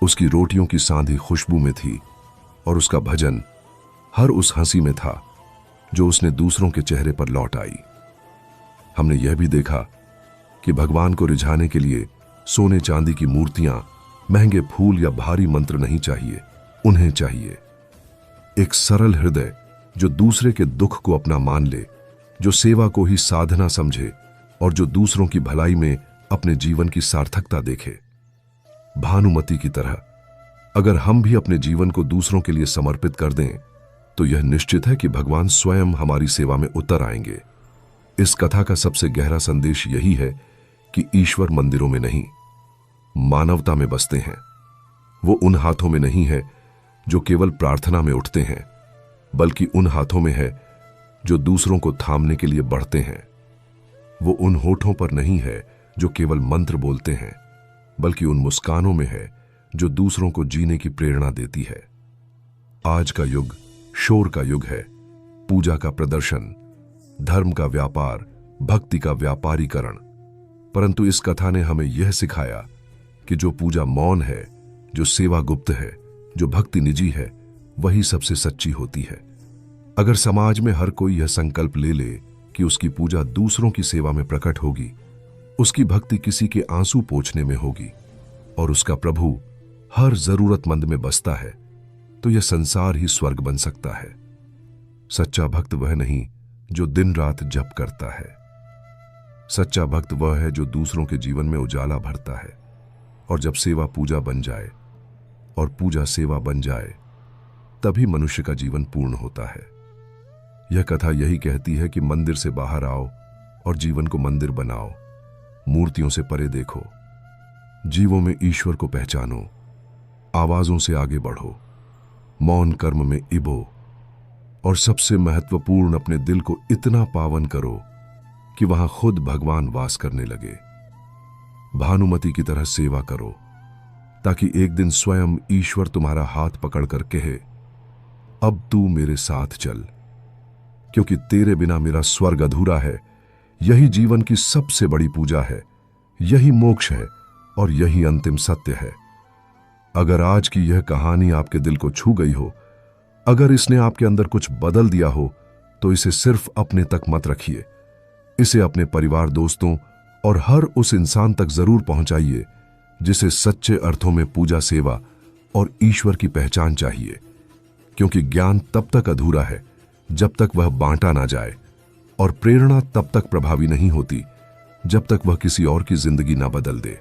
[SPEAKER 1] उसकी रोटियों की सांधी खुशबू में थी और उसका भजन हर उस हंसी में था जो उसने दूसरों के चेहरे पर लौट आई। हमने यह भी देखा कि भगवान को रिझाने के लिए सोने चांदी की मूर्तियां, महंगे फूल या भारी मंत्र नहीं चाहिए। उन्हें चाहिए एक सरल हृदय जो दूसरे के दुख को अपना मान ले, जो सेवा को ही साधना समझे और जो दूसरों की भलाई में अपने जीवन की सार्थकता देखे। भानुमति की तरह अगर हम भी अपने जीवन को दूसरों के लिए समर्पित कर दें तो यह निश्चित है कि भगवान स्वयं हमारी सेवा में उतर आएंगे। इस कथा का सबसे गहरा संदेश यही है कि ईश्वर मंदिरों में नहीं, मानवता में बसते हैं। वो उन हाथों में नहीं है जो केवल प्रार्थना में उठते हैं, बल्कि उन हाथों में है जो दूसरों को थामने के लिए बढ़ते हैं। वो उन होठों पर नहीं है जो केवल मंत्र बोलते हैं, बल्कि उन मुस्कानों में है जो दूसरों को जीने की प्रेरणा देती है। आज का युग शोर का युग है, पूजा का प्रदर्शन, धर्म का व्यापार, भक्ति का व्यापारीकरण। परंतु इस कथा ने हमें यह सिखाया कि जो पूजा मौन है, जो सेवा गुप्त है, जो भक्ति निजी है, वही सबसे सच्ची होती है। अगर समाज में हर कोई यह संकल्प ले ले कि उसकी पूजा दूसरों की सेवा में प्रकट होगी, उसकी भक्ति किसी के आंसू पोंछने में होगी और उसका प्रभु हर जरूरतमंद में बसता है, तो यह संसार ही स्वर्ग बन सकता है। सच्चा भक्त वह नहीं जो दिन रात जप करता है। सच्चा भक्त वह है जो दूसरों के जीवन में उजाला भरता है। और जब सेवा पूजा बन जाए और पूजा सेवा बन जाए, तभी मनुष्य का जीवन पूर्ण होता है। यह कथा यही कहती है कि मंदिर से बाहर आओ और जीवन को मंदिर बनाओ। मूर्तियों से परे देखो, जीवों में ईश्वर को पहचानो, आवाजों से आगे बढ़ो, मौन कर्म में इबो और सबसे महत्वपूर्ण अपने दिल को इतना पावन करो कि वहां खुद भगवान वास करने लगे। भानुमति की तरह सेवा करो ताकि एक दिन स्वयं ईश्वर तुम्हारा हाथ पकड़कर कहे, अब तू मेरे साथ चल, क्योंकि तेरे बिना मेरा स्वर्ग अधूरा है। यही जीवन की सबसे बड़ी पूजा है, यही मोक्ष है और यही अंतिम सत्य है। अगर आज की यह कहानी आपके दिल को छू गई हो, अगर इसने आपके अंदर कुछ बदल दिया हो, तो इसे सिर्फ अपने तक मत रखिए। इसे अपने परिवार, दोस्तों और हर उस इंसान तक जरूर पहुंचाइए जिसे सच्चे अर्थों में पूजा, सेवा और ईश्वर की पहचान चाहिए। क्योंकि ज्ञान तब तक अधूरा है जब तक वह बांटा ना जाए, और प्रेरणा तब तक प्रभावी नहीं होती जब तक वह किसी और की जिंदगी ना बदल दे।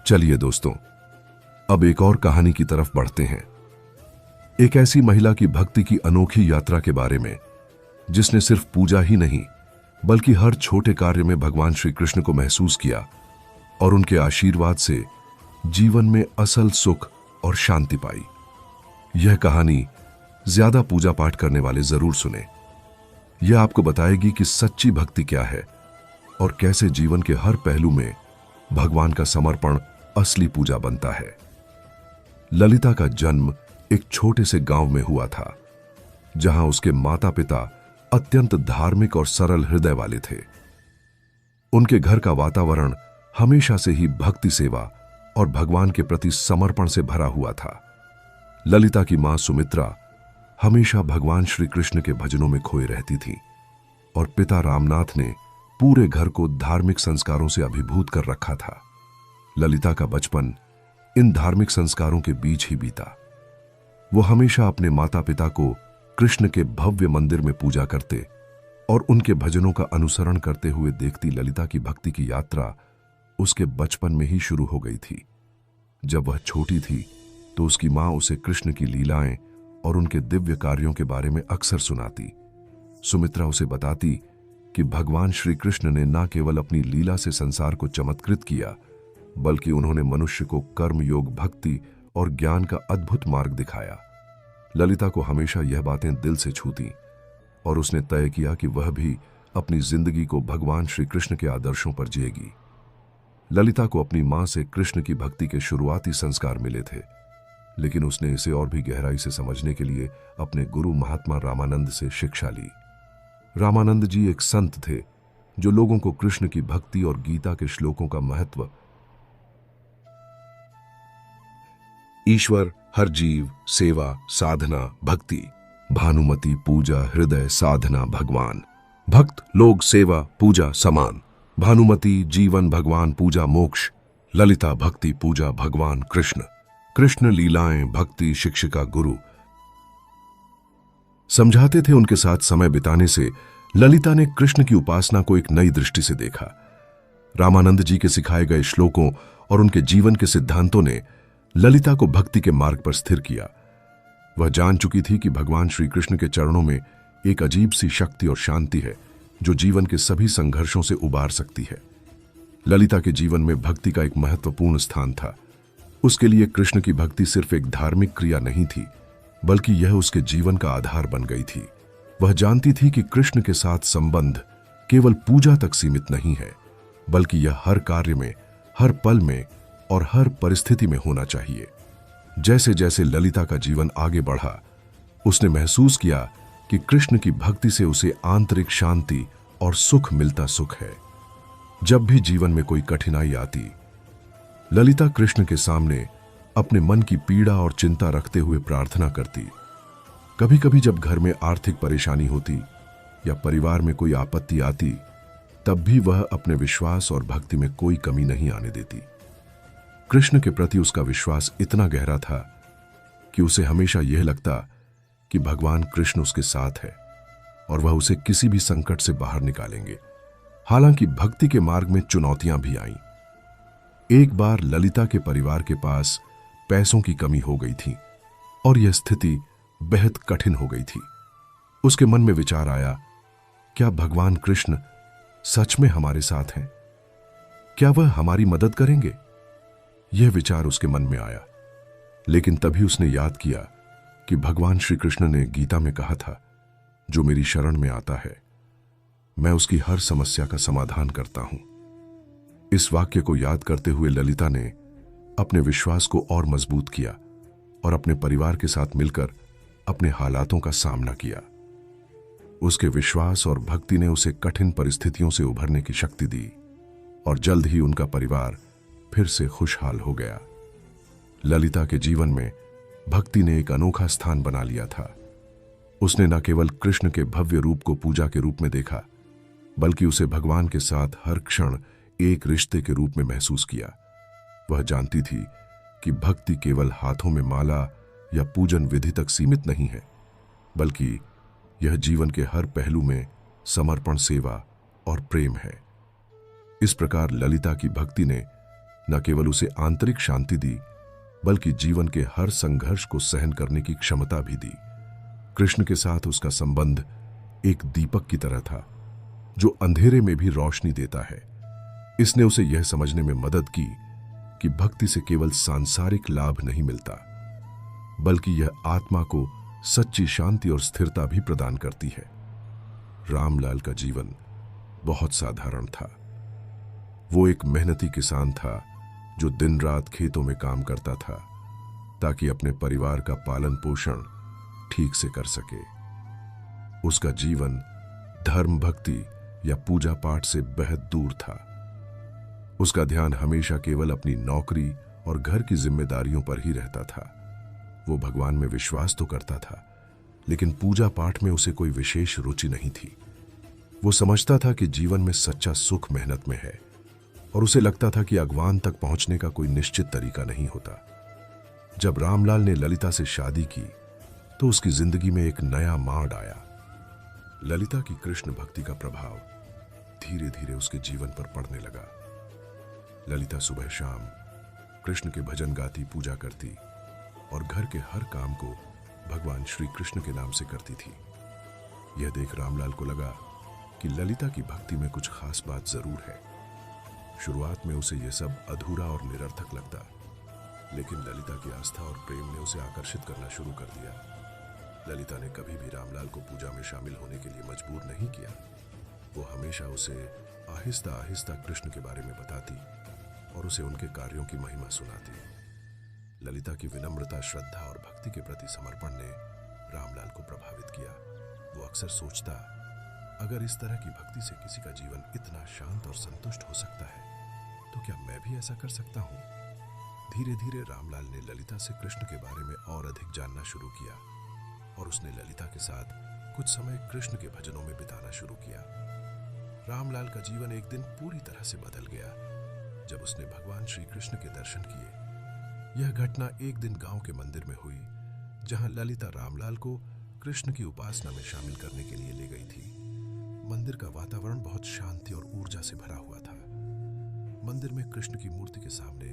[SPEAKER 1] चलिए दोस्तों, अब एक और कहानी की तरफ बढ़ते हैं। एक ऐसी महिला की भक्ति की अनोखी यात्रा के बारे में, जिसने सिर्फ पूजा ही नहीं बल्कि हर छोटे कार्य में भगवान श्री कृष्ण को महसूस किया और उनके आशीर्वाद से जीवन में असल सुख और शांति पाई। यह कहानी ज्यादा पूजा पाठ करने वाले जरूर सुने। यह आपको बताएगी कि सच्ची भक्ति क्या है और कैसे जीवन के हर पहलू में भगवान का समर्पण असली पूजा बनता है। ललिता का जन्म एक छोटे से गांव में हुआ था, जहां उसके माता पिता अत्यंत धार्मिक और सरल हृदय वाले थे। उनके घर का वातावरण हमेशा से ही भक्ति, सेवा और भगवान के प्रति समर्पण से भरा हुआ था। ललिता की मां सुमित्रा हमेशा भगवान श्री कृष्ण के भजनों में खोई रहती थी और पिता रामनाथ ने पूरे घर को धार्मिक संस्कारों से अभिभूत कर रखा था। ललिता का बचपन इन धार्मिक संस्कारों के बीच ही बीता। वो हमेशा अपने माता पिता को कृष्ण के भव्य मंदिर में पूजा करते और उनके भजनों का अनुसरण करते हुए देखती। ललिता की भक्ति की यात्रा उसके बचपन में ही शुरू हो गई थी। जब वह छोटी थी तो उसकी मां उसे कृष्ण की लीलाएं और उनके दिव्य कार्यों के बारे में अक्सर सुनाती। सुमित्रा उसे बताती कि भगवान श्री कृष्ण ने न केवल अपनी लीला से संसार को चमत्कृत किया, बल्कि उन्होंने मनुष्य को कर्म योग, भक्ति और ज्ञान का अद्भुत मार्ग दिखाया। ललिता को हमेशा यह बातें दिल से छूती और उसने तय किया कि वह भी अपनी जिंदगी को भगवान श्री कृष्ण के आदर्शों पर जिएगी। ललिता को अपनी मां से कृष्ण की भक्ति के शुरुआती संस्कार मिले थे, लेकिन उसने इसे और भी गहराई से समझने के लिए अपने गुरु महात्मा रामानंद से शिक्षा ली। रामानंद जी एक संत थे जो लोगों को कृष्ण की भक्ति और गीता के श्लोकों का महत्व, ईश्वर, हर जीव, सेवा, साधना, भक्ति, भानुमति, पूजा, हृदय, साधना, भगवान, भक्त, लोग, सेवा, पूजा, समान, भानुमति, जीवन, भगवान, पूजा, मोक्ष, ललिता, भक्ति, पूजा, भगवान, कृष्ण, कृष्ण, लीलाएं, भक्ति, शिक्षिका, गुरु। समझाते थे। उनके साथ समय बिताने से ललिता ने कृष्ण की उपासना को एक नई दृष्टि से देखा। रामानंद जी के सिखाए गए श्लोकों और उनके जीवन के सिद्धांतों ने ललिता को भक्ति के मार्ग पर स्थिर किया। वह जान चुकी थी कि भगवान श्री कृष्ण के चरणों में एक अजीब सी शक्ति और शांति है जो जीवन के सभी संघर्षों से उबार सकती है। ललिता के जीवन में भक्ति का एक महत्वपूर्ण स्थान था। उसके लिए कृष्ण की भक्ति सिर्फ एक धार्मिक क्रिया नहीं थी, बल्कि यह उसके जीवन का आधार बन गई थी। वह जानती थी कि कृष्ण के साथ संबंध केवल पूजा तक सीमित नहीं है, बल्कि यह हर कार्य में, हर पल में और हर परिस्थिति में होना चाहिए। जैसे जैसे ललिता का जीवन आगे बढ़ा, उसने महसूस किया कि कृष्ण की भक्ति से उसे आंतरिक शांति और सुख मिलता सुख है। जब भी जीवन में कोई कठिनाई आती, ललिता कृष्ण के सामने अपने मन की पीड़ा और चिंता रखते हुए प्रार्थना करती। कभी कभी जब घर में आर्थिक परेशानी होती या परिवार में कोई आपत्ति आती, तब भी वह अपने विश्वास और भक्ति में कोई कमी नहीं आने देती। कृष्ण के प्रति उसका विश्वास इतना गहरा था कि उसे हमेशा यह लगता कि भगवान कृष्ण उसके साथ है और वह उसे किसी भी संकट से बाहर निकालेंगे। हालांकि भक्ति के मार्ग में चुनौतियां भी आईं। एक बार ललिता के परिवार के पास पैसों की कमी हो गई थी और यह स्थिति बेहद कठिन हो गई थी। उसके मन में विचार आया, क्या भगवान कृष्ण सच में हमारे साथ हैं? क्या वह हमारी मदद करेंगे? यह विचार उसके मन में आया, लेकिन तभी उसने याद किया कि भगवान श्री कृष्ण ने गीता में कहा था, जो मेरी शरण में आता है मैं उसकी हर समस्या का समाधान करता हूं। इस वाक्य को याद करते हुए ललिता ने अपने विश्वास को और मजबूत किया और अपने परिवार के साथ मिलकर अपने हालातों का सामना किया। उसके विश्वास और भक्ति ने उसे कठिन परिस्थितियों से उभरने की शक्ति दी और जल्द ही उनका परिवार फिर से खुशहाल हो गया। ललिता के जीवन में भक्ति ने एक अनोखा स्थान बना लिया था। उसने न केवल कृष्ण के भव्य रूप को पूजा के रूप में देखा, बल्कि उसे भगवान के साथ हर क्षण एक रिश्ते के रूप में महसूस किया। वह जानती थी कि भक्ति केवल हाथों में माला या पूजन विधि तक सीमित नहीं है, बल्कि यह जीवन के हर पहलू में समर्पण, सेवा और प्रेम है। इस प्रकार ललिता की भक्ति ने न केवल उसे आंतरिक शांति दी, बल्कि जीवन के हर संघर्ष को सहन करने की क्षमता भी दी। कृष्ण के साथ उसका संबंध एक दीपक की तरह था, जो अंधेरे में भी रोशनी देता है। इसने उसे यह समझने में मदद की कि भक्ति से केवल सांसारिक लाभ नहीं मिलता, बल्कि यह आत्मा को सच्ची शांति और स्थिरता भी प्रदान करती है। रामलाल का जीवन बहुत साधारण था। वो एक मेहनती किसान था जो दिन रात खेतों में काम करता था ताकि अपने परिवार का पालन पोषण ठीक से कर सके। उसका जीवन धर्म, भक्ति या पूजा पाठ से बेहद दूर था। उसका ध्यान हमेशा केवल अपनी नौकरी और घर की जिम्मेदारियों पर ही रहता था। वो भगवान में विश्वास तो करता था, लेकिन पूजा पाठ में उसे कोई विशेष रुचि नहीं थी। वो समझता था कि जीवन में सच्चा सुख मेहनत में है और उसे लगता था कि भगवान तक पहुंचने का कोई निश्चित तरीका नहीं होता। जब रामलाल ने ललिता से शादी की तो उसकी जिंदगी में एक नया मार्ग आया। ललिता की कृष्ण भक्ति का प्रभाव धीरे धीरे उसके जीवन पर पड़ने लगा। ललिता सुबह शाम कृष्ण के भजन गाती, पूजा करती और घर के हर काम को भगवान श्री कृष्ण के नाम से करती थी। यह देख रामलाल को लगा कि ललिता की भक्ति में कुछ खास बात जरूर है। शुरुआत में उसे यह सब अधूरा और निरर्थक लगता, लेकिन ललिता की आस्था और प्रेम ने उसे आकर्षित करना शुरू कर दिया। ललिता ने कभी भी रामलाल को पूजा में शामिल होने के लिए मजबूर नहीं किया। वो हमेशा उसे आहिस्ता आहिस्ता कृष्ण के बारे में बताती और उसे उनके कार्यों की महिमा सुनाती। ललिता की विनम्रता, श्रद्धा और भक्ति के प्रति समर्पण ने रामलाल को प्रभावित किया। वो अक्सर सोचता, अगर इस तरह की भक्ति से किसी का जीवन इतना शांत और संतुष्ट हो सकता है, तो क्या मैं भी ऐसा कर सकता हूँ? धीरे धीरे रामलाल ने ललिता से कृष्ण के बारे में और अधिक जानना शुरू किया और उसने ललिता के साथ कुछ समय कृष्ण के भजनों में बिताना शुरू किया। रामलाल का जीवन एक दिन पूरी तरह से बदल गया जब उसने भगवान श्री कृष्ण के दर्शन किए। यह घटना एक दिन गांव के मंदिर में हुई, जहां ललिता रामलाल को कृष्ण की उपासना में शामिल करने के लिए ले गई थी। मंदिर का वातावरण बहुत शांति और ऊर्जा से भरा हुआ था। मंदिर में कृष्ण की मूर्ति के सामने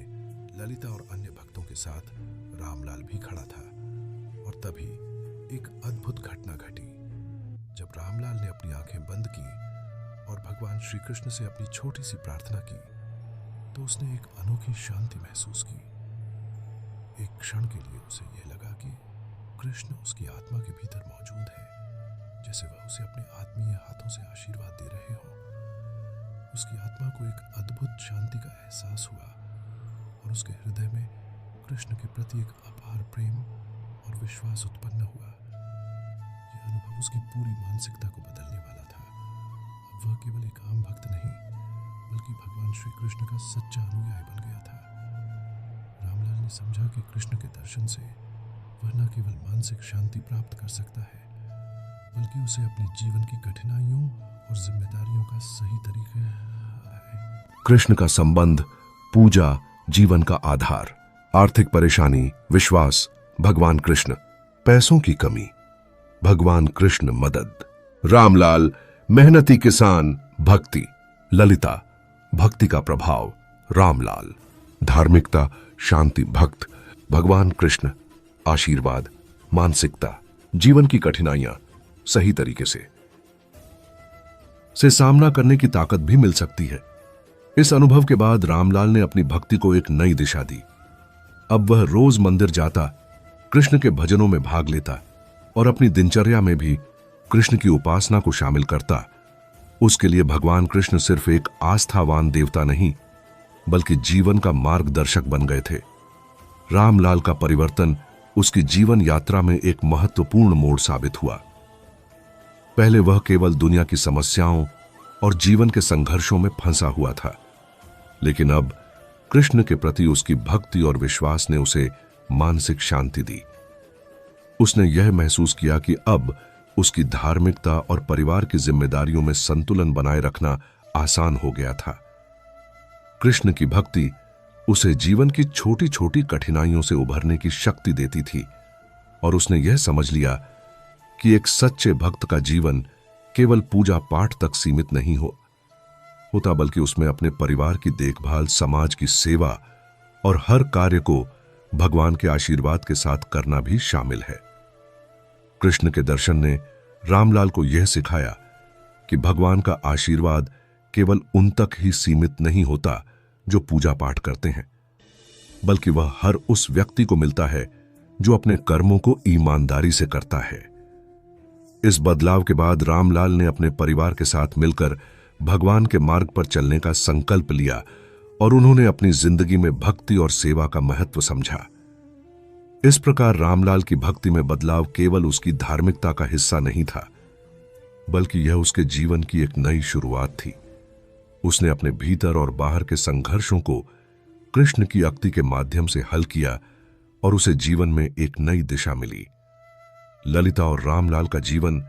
[SPEAKER 1] ललिता और अन्य भक्तों के साथ रामलाल भी खड़ा था और तभी एक अद्भुत घटना घटी। जब रामलाल ने अपनी आंखें बंद की और भगवान श्री कृष्ण से अपनी छोटी सी प्रार्थना की, तो उसने एक अनोखी शांति महसूस की। एक क्षण के लिए उसे यह लगा कि कृष्ण उसकी आत्मा के भीतर मौजूद है, जैसे वह उसे अपने आत्मीय हाथों से आशीर्वाद दे रहे हो। उसकी आत्मा को एक अद्भुत शांति का एहसास हुआ और उसके हृदय में कृष्ण के प्रति एक अपार प्रेम और विश्वास उत्पन्न हुआ। यह अनुभव उसकी पूरी मानसिकता को बदलने वाला था। अब वह केवल एक आम भक्त नहीं, बल्कि भगवान श्री कृष्ण का सच्चा अनुयायी बन गया था। रामलाल ने समझा कि कृष्ण के दर्शन से
[SPEAKER 2] वह न केवल मानसिक शांति प्राप्त कर सकता है, बल्कि उसे अपने जीवन की कठिनाइयों और जिम्मेदारियों का सही तरीके है।
[SPEAKER 1] कृष्ण का संबंध, पूजा, जीवन का आधार, आर्थिक परेशानी, विश्वास, भगवान कृष्ण, पैसों की कमी, भगवान कृष्ण मदद, रामलाल मेहनती किसान, भक्ति, ललिता भक्ति का प्रभाव, रामलाल धार्मिकता, शांति, भक्त, भगवान कृष्ण आशीर्वाद, मानसिकता, जीवन की कठिनाइयां सही तरीके से सामना करने की ताकत भी मिल सकती है। इस अनुभव के बाद रामलाल ने अपनी भक्ति को एक नई दिशा दी। अब वह रोज मंदिर जाता, कृष्ण के भजनों में भाग लेता और अपनी दिनचर्या में भी कृष्ण की उपासना को शामिल करता। उसके लिए भगवान कृष्ण सिर्फ एक आस्थावान देवता नहीं, बल्कि जीवन का मार्गदर्शक बन गए थे। रामलाल का परिवर्तन उसकी जीवन यात्रा में एक महत्वपूर्ण मोड़ साबित हुआ। पहले वह केवल दुनिया की समस्याओं और जीवन के संघर्षों में फंसा हुआ था, लेकिन अब कृष्ण के प्रति उसकी भक्ति और विश्वास ने उसे मानसिक शांति दी। उसने यह महसूस किया कि अब उसकी धार्मिकता और परिवार की जिम्मेदारियों में संतुलन बनाए रखना आसान हो गया था। कृष्ण की भक्ति उसे जीवन की छोटी छोटी कठिनाइयों से उभरने की शक्ति देती थी और उसने यह समझ लिया कि एक सच्चे भक्त का जीवन केवल पूजा पाठ तक सीमित नहीं होता, बल्कि उसमें अपने परिवार की देखभाल, समाज की सेवा और हर कार्य को भगवान के आशीर्वाद के साथ करना भी शामिल है। कृष्ण के दर्शन ने रामलाल को यह सिखाया कि भगवान का आशीर्वाद केवल उन तक ही सीमित नहीं होता जो पूजा पाठ करते हैं, बल्कि वह हर उस व्यक्ति को मिलता है जो अपने कर्मों को ईमानदारी से करता है। इस बदलाव के बाद रामलाल ने अपने परिवार के साथ मिलकर भगवान के मार्ग पर चलने का संकल्प लिया और उन्होंने अपनी जिंदगी में भक्ति और सेवा का महत्व समझा। इस प्रकार रामलाल की भक्ति में बदलाव केवल उसकी धार्मिकता का हिस्सा नहीं था, बल्कि यह उसके जीवन की एक नई शुरुआत थी। उसने अपने भीतर और बाहर के संघर्षों को कृष्ण की भक्ति के माध्यम से हल किया और उसे जीवन में एक नई दिशा मिली। ललिता और रामलाल का जीवन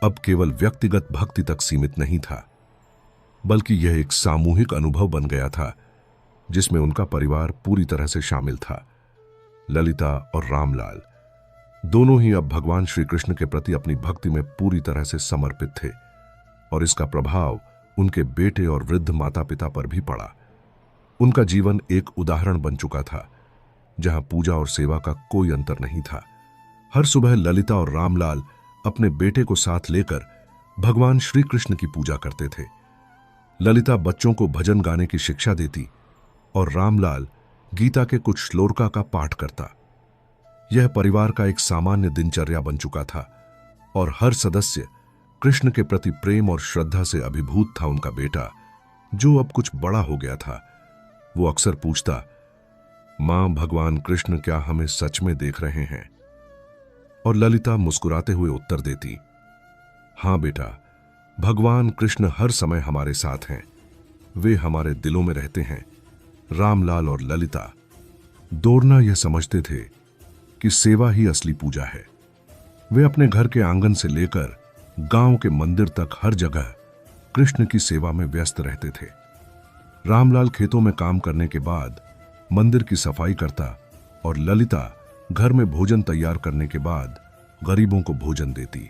[SPEAKER 1] अब केवल व्यक्तिगत भक्ति तक सीमित नहीं था, बल्कि यह एक सामूहिक अनुभव बन गया था जिसमें उनका परिवार पूरी तरह से शामिल था। ललिता और रामलाल दोनों ही अब भगवान श्री कृष्ण के प्रति अपनी भक्ति में पूरी तरह से समर्पित थे और इसका प्रभाव उनके बेटे और वृद्ध माता पिता पर भी पड़ा। उनका जीवन एक उदाहरण बन चुका था जहां पूजा और सेवा का कोई अंतर नहीं था। हर सुबह ललिता और रामलाल अपने बेटे को साथ लेकर भगवान श्री कृष्ण की पूजा करते थे। ललिता बच्चों को भजन गाने की शिक्षा देती और रामलाल गीता के कुछ श्लोका का पाठ करता। यह परिवार का एक सामान्य दिनचर्या बन चुका था और हर सदस्य कृष्ण के प्रति प्रेम और श्रद्धा से अभिभूत था। उनका बेटा, जो अब कुछ बड़ा हो गया था, वो अक्सर पूछता, मां, भगवान कृष्ण क्या हमें सच में देख रहे हैं? और ललिता मुस्कुराते हुए उत्तर देती, हां बेटा, भगवान कृष्ण हर समय हमारे साथ हैं, वे हमारे दिलों में रहते हैं। रामलाल और ललिता दोनों यह समझते थे कि सेवा ही असली पूजा है। वे अपने घर के आंगन से लेकर गांव के मंदिर तक हर जगह कृष्ण की सेवा में व्यस्त रहते थे। रामलाल खेतों में काम करने के बाद मंदिर की सफाई करता और ललिता घर में भोजन तैयार करने के बाद गरीबों को भोजन देती।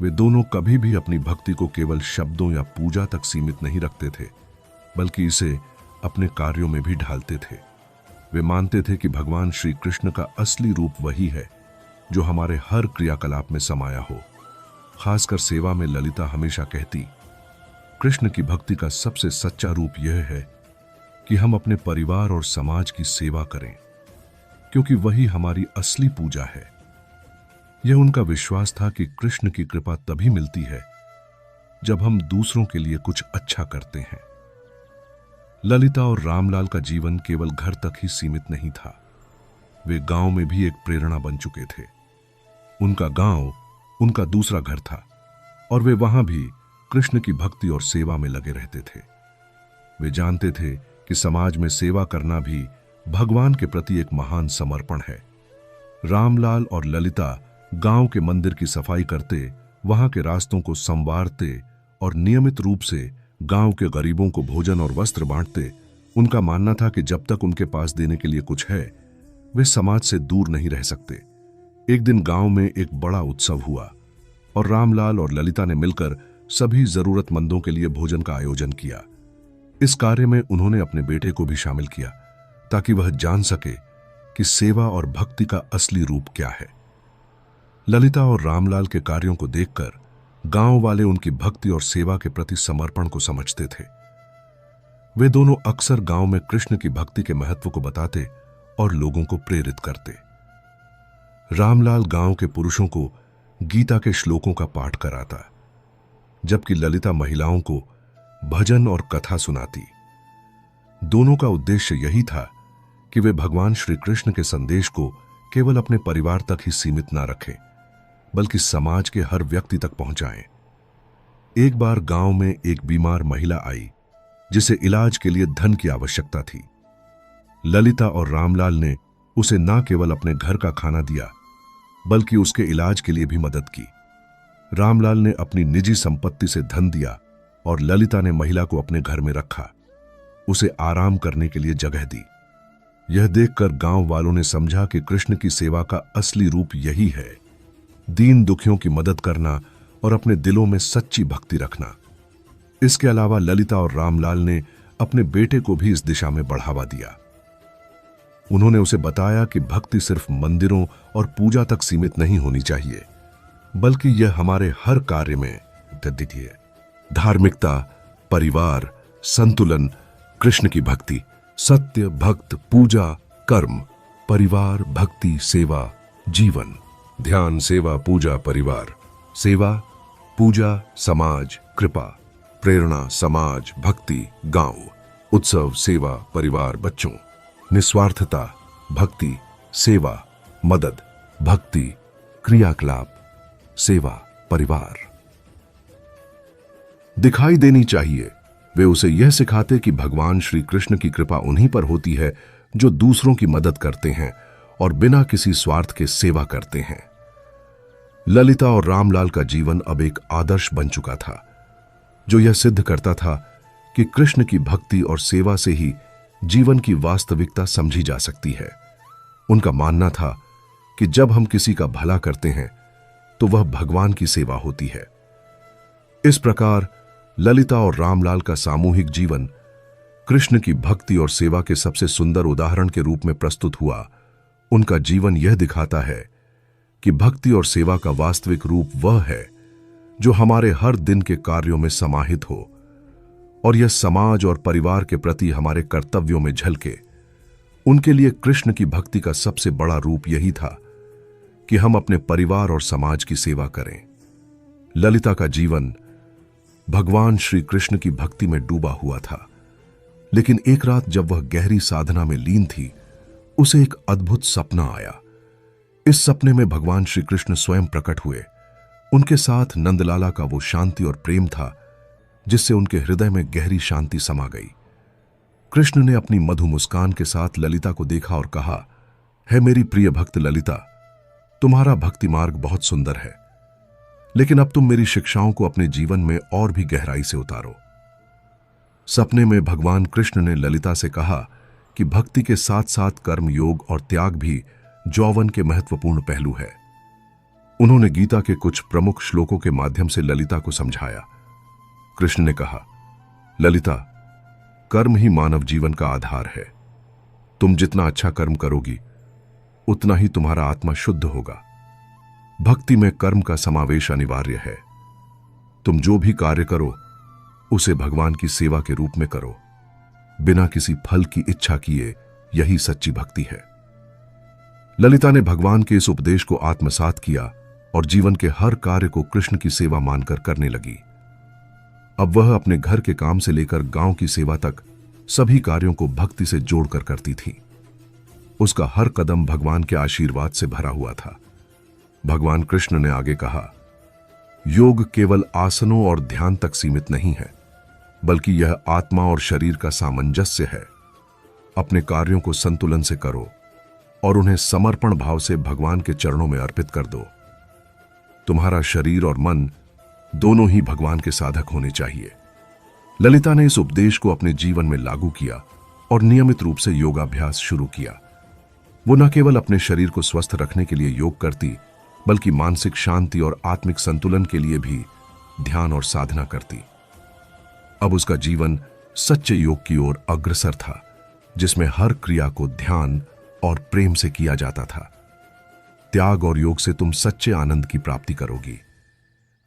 [SPEAKER 1] वे दोनों कभी भी अपनी भक्ति को केवल शब्दों या पूजा तक सीमित नहीं रखते थे, बल्कि इसे अपने कार्यों में भी ढालते थे। वे मानते थे कि भगवान श्री कृष्ण का असली रूप वही है जो हमारे हर क्रियाकलाप में समाया हो। खासकर सेवा में ललिता हमेशा कहती, कृष्ण की भक्ति का सबसे सच्चा रूप यह है कि हम अपने परिवार और समाज की सेवा करें, क्योंकि वही हमारी असली पूजा है। यह उनका विश्वास था कि कृष्ण की कृपा तभी मिलती है जब हम दूसरों के लिए कुछ अच्छा करते हैं। ललिता और रामलाल का जीवन केवल घर तक ही सीमित नहीं था, वे गांव में भी एक प्रेरणा बन चुके थे। उनका गांव उनका दूसरा घर था और वे वहां भी कृष्ण की भक्ति और सेवा में लगे रहते थे। वे जानते थे कि समाज में सेवा करना भी भगवान के प्रति एक महान समर्पण है। रामलाल और ललिता गांव के मंदिर की सफाई करते, वहां के रास्तों को संवारते और नियमित रूप से गांव के गरीबों को भोजन और वस्त्र बांटते। उनका मानना था कि जब तक उनके पास देने के लिए कुछ है, वे समाज से दूर नहीं रह सकते। एक दिन गांव में एक बड़ा उत्सव हुआ और रामलाल और ललिता ने मिलकर सभी जरूरतमंदों के लिए भोजन का आयोजन किया। इस कार्य में उन्होंने अपने बेटे को भी शामिल किया ताकि वह जान सके कि सेवा और भक्ति का असली रूप क्या है। ललिता और रामलाल के कार्यों को देखकर गांव वाले उनकी भक्ति और सेवा के प्रति समर्पण को समझते थे। वे दोनों अक्सर गांव में कृष्ण की भक्ति के महत्व को बताते और लोगों को प्रेरित करते। रामलाल गांव के पुरुषों को गीता के श्लोकों का पाठ कराता, जबकि ललिता महिलाओं को भजन और कथा सुनाती। दोनों का उद्देश्य यही था कि वे भगवान श्री कृष्ण के संदेश को केवल अपने परिवार तक ही सीमित न रखें, बल्कि समाज के हर व्यक्ति तक पहुंचाएं। एक बार गांव में एक बीमार महिला आई जिसे इलाज के लिए धन की आवश्यकता थी। ललिता और रामलाल ने उसे न केवल अपने घर का खाना दिया, बल्कि उसके इलाज के लिए भी मदद की। रामलाल ने अपनी निजी संपत्ति से धन दिया और ललिता ने महिला को अपने घर में रखा, उसे आराम करने के लिए जगह दी। यह देखकर गांव वालों ने समझा कि कृष्ण की सेवा का असली रूप यही है, दीन दुखियों की मदद करना और अपने दिलों में सच्ची भक्ति रखना। इसके अलावा ललिता और रामलाल ने अपने बेटे को भी इस दिशा में बढ़ावा दिया। उन्होंने उसे बताया कि भक्ति सिर्फ मंदिरों और पूजा तक सीमित नहीं होनी चाहिए, बल्कि यह हमारे हर कार्य में है। धार्मिकता, परिवार, संतुलन, कृष्ण की भक्ति, सत्य, भक्त, पूजा, कर्म, परिवार, भक्ति, सेवा, जीवन। ध्यान, सेवा, पूजा, परिवार, सेवा, पूजा, समाज, कृपा, प्रेरणा, समाज, भक्ति, गांव, उत्सव, सेवा, परिवार, बच्चों, निस्वार्थता, भक्ति, सेवा, मदद, भक्ति, क्रियाकलाप, सेवा, परिवार। दिखाई देनी चाहिए। वे उसे यह सिखाते कि भगवान श्री कृष्ण की कृपा उन्हीं पर होती है जो दूसरों की मदद करते हैं और बिना किसी स्वार्थ के सेवा करते हैं। ललिता और रामलाल का जीवन अब एक आदर्श बन चुका था, जो यह सिद्ध करता था कि कृष्ण की भक्ति और सेवा से ही जीवन की वास्तविकता समझी जा सकती है। उनका मानना था कि जब हम किसी का भला करते हैं तो वह भगवान की सेवा होती है। इस प्रकार ललिता और रामलाल का सामूहिक जीवन कृष्ण की भक्ति और सेवा के सबसे सुंदर उदाहरण के रूप में प्रस्तुत हुआ। उनका जीवन यह दिखाता है कि भक्ति और सेवा का वास्तविक रूप वह है जो हमारे हर दिन के कार्यों में समाहित हो, और यह समाज और परिवार के प्रति हमारे कर्तव्यों में झलके। उनके लिए कृष्ण की भक्ति का सबसे बड़ा रूप यही था कि हम अपने परिवार और समाज की सेवा करें। ललिता का जीवन भगवान श्री कृष्ण की भक्ति में डूबा हुआ था, लेकिन एक रात जब वह गहरी साधना में लीन थी, उसे एक अद्भुत सपना आया। इस सपने में भगवान श्री कृष्ण स्वयं प्रकट हुए। उनके साथ नंदलाला का वो शांति और प्रेम था जिससे उनके हृदय में गहरी शांति समा गई। कृष्ण ने अपनी मधु मुस्कान के साथ ललिता को देखा और कहा, है मेरी प्रिय भक्त ललिता, तुम्हारा भक्ति मार्ग बहुत सुंदर है, लेकिन अब तुम मेरी शिक्षाओं को अपने जीवन में और भी गहराई से उतारो। सपने में भगवान कृष्ण ने ललिता से कहा कि भक्ति के साथ साथ कर्म, योग और त्याग भी यौवन के महत्वपूर्ण पहलू है। उन्होंने गीता के कुछ प्रमुख श्लोकों के माध्यम से ललिता को समझाया। कृष्ण ने कहा, ललिता, कर्म ही मानव जीवन का आधार है। तुम जितना अच्छा कर्म करोगी, उतना ही तुम्हारा आत्मा शुद्ध होगा। भक्ति में कर्म का समावेश अनिवार्य है। तुम जो भी कार्य करो, उसे भगवान की सेवा के रूप में करो, बिना किसी फल की इच्छा किए। यही सच्ची भक्ति है। ललिता ने भगवान के इस उपदेश को आत्मसात किया और जीवन के हर कार्य को कृष्ण की सेवा मानकर करने लगी। अब वह अपने घर के काम से लेकर गांव की सेवा तक सभी कार्यों को भक्ति से जोड़कर करती थी। उसका हर कदम भगवान के आशीर्वाद से भरा हुआ था। भगवान कृष्ण ने आगे कहा, योग केवल आसनों और ध्यान तक सीमित नहीं है, बल्कि यह आत्मा और शरीर का सामंजस्य है। अपने कार्यों को संतुलन से करो, और उन्हें समर्पण भाव से भगवान के चरणों में अर्पित कर दो। तुम्हारा शरीर और मन दोनों ही भगवान के साधक होने चाहिए। ललिता ने इस उपदेश को अपने जीवन में लागू किया और नियमित रूप से योगाभ्यास शुरू किया। वो न केवल अपने शरीर को स्वस्थ रखने के लिए योग करती, बल्कि मानसिक शांति और आत्मिक संतुलन के लिए भी ध्यान और साधना करती। अब उसका जीवन सच्चे योग की ओर अग्रसर था, जिसमें हर क्रिया को ध्यान और प्रेम से किया जाता था। त्याग और योग से तुम सच्चे आनंद की प्राप्ति करोगी।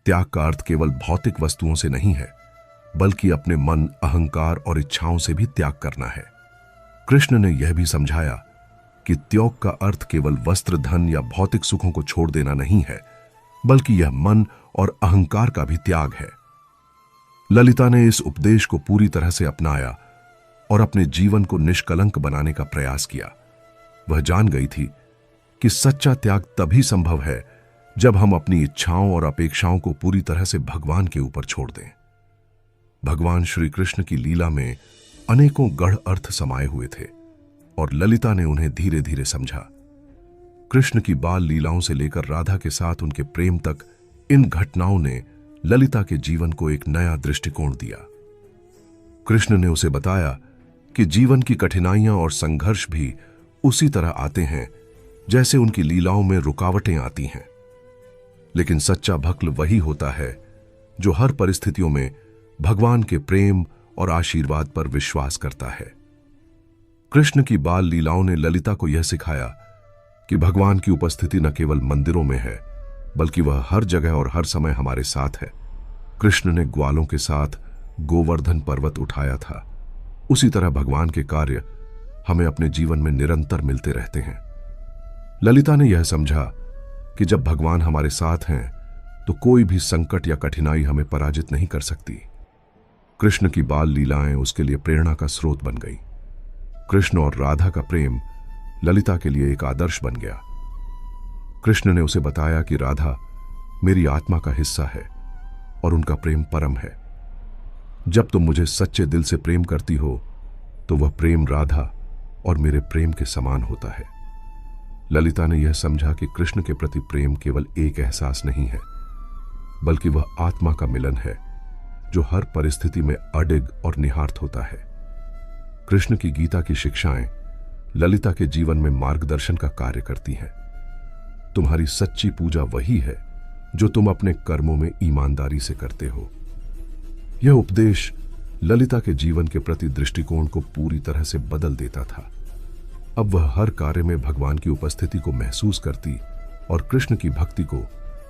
[SPEAKER 1] त्याग का अर्थ केवल भौतिक वस्तुओं से नहीं है, बल्कि अपने मन, अहंकार और इच्छाओं से भी त्याग करना है। कृष्ण ने यह भी समझाया कि त्याग का अर्थ केवल वस्त्र, धन या भौतिक सुखों को छोड़ देना नहीं है, बल्कि यह मन और अहंकार का भी त्याग है। ललिता ने इस उपदेश को पूरी तरह से अपनाया और अपने जीवन को निष्कलंक बनाने का प्रयास किया। वह जान गई थी कि सच्चा त्याग तभी संभव है जब हम अपनी इच्छाओं और अपेक्षाओं को पूरी तरह से भगवान के ऊपर छोड़ दें। भगवान श्री कृष्ण की लीला में अनेकों गढ़ अर्थ समाये हुए थे और ललिता ने उन्हें धीरे धीरे समझा। कृष्ण की बाल लीलाओं से लेकर राधा के साथ उनके प्रेम तक, इन घटनाओं ने ललिता के जीवन को एक नया दृष्टिकोण दिया। कृष्ण ने उसे बताया कि जीवन की कठिनाइयां और संघर्ष भी उसी तरह आते हैं जैसे उनकी लीलाओं में रुकावटें आती हैं। लेकिन सच्चा भक्त वही होता है जो हर परिस्थितियों में भगवान के प्रेम और आशीर्वाद पर विश्वास करता है। कृष्ण की बाल लीलाओं ने ललिता को यह सिखाया कि भगवान की उपस्थिति न केवल मंदिरों में है, बल्कि वह हर जगह और हर समय हमारे साथ है। कृष्ण ने ग्वालों के साथ गोवर्धन पर्वत उठाया था, उसी तरह भगवान के कार्य हमें अपने जीवन में निरंतर मिलते रहते हैं। ललिता ने यह समझा कि जब भगवान हमारे साथ हैं तो कोई भी संकट या कठिनाई हमें पराजित नहीं कर सकती। कृष्ण की बाल लीलाएं उसके लिए प्रेरणा का स्रोत बन गई। कृष्ण और राधा का प्रेम ललिता के लिए एक आदर्श बन गया। कृष्ण ने उसे बताया कि राधा मेरी आत्मा का हिस्सा है और उनका प्रेम परम है। जब तुम मुझे सच्चे दिल से प्रेम करती हो तो वह प्रेम राधा और मेरे प्रेम के समान होता है। ललिता ने यह समझा कि कृष्ण के प्रति प्रेम केवल एक एहसास नहीं है, बल्कि वह आत्मा का मिलन है जो हर परिस्थिति में अडिग और निहार्थ होता है। कृष्ण की गीता की शिक्षाएं ललिता के जीवन में मार्गदर्शन का कार्य करती हैं। तुम्हारी सच्ची पूजा वही है जो तुम अपने कर्मों में ईमानदारी से करते हो। यह उपदेश ललिता के जीवन के प्रति दृष्टिकोण को पूरी तरह से बदल देता था। अब वह हर कार्य में भगवान की उपस्थिति को महसूस करती और कृष्ण की भक्ति को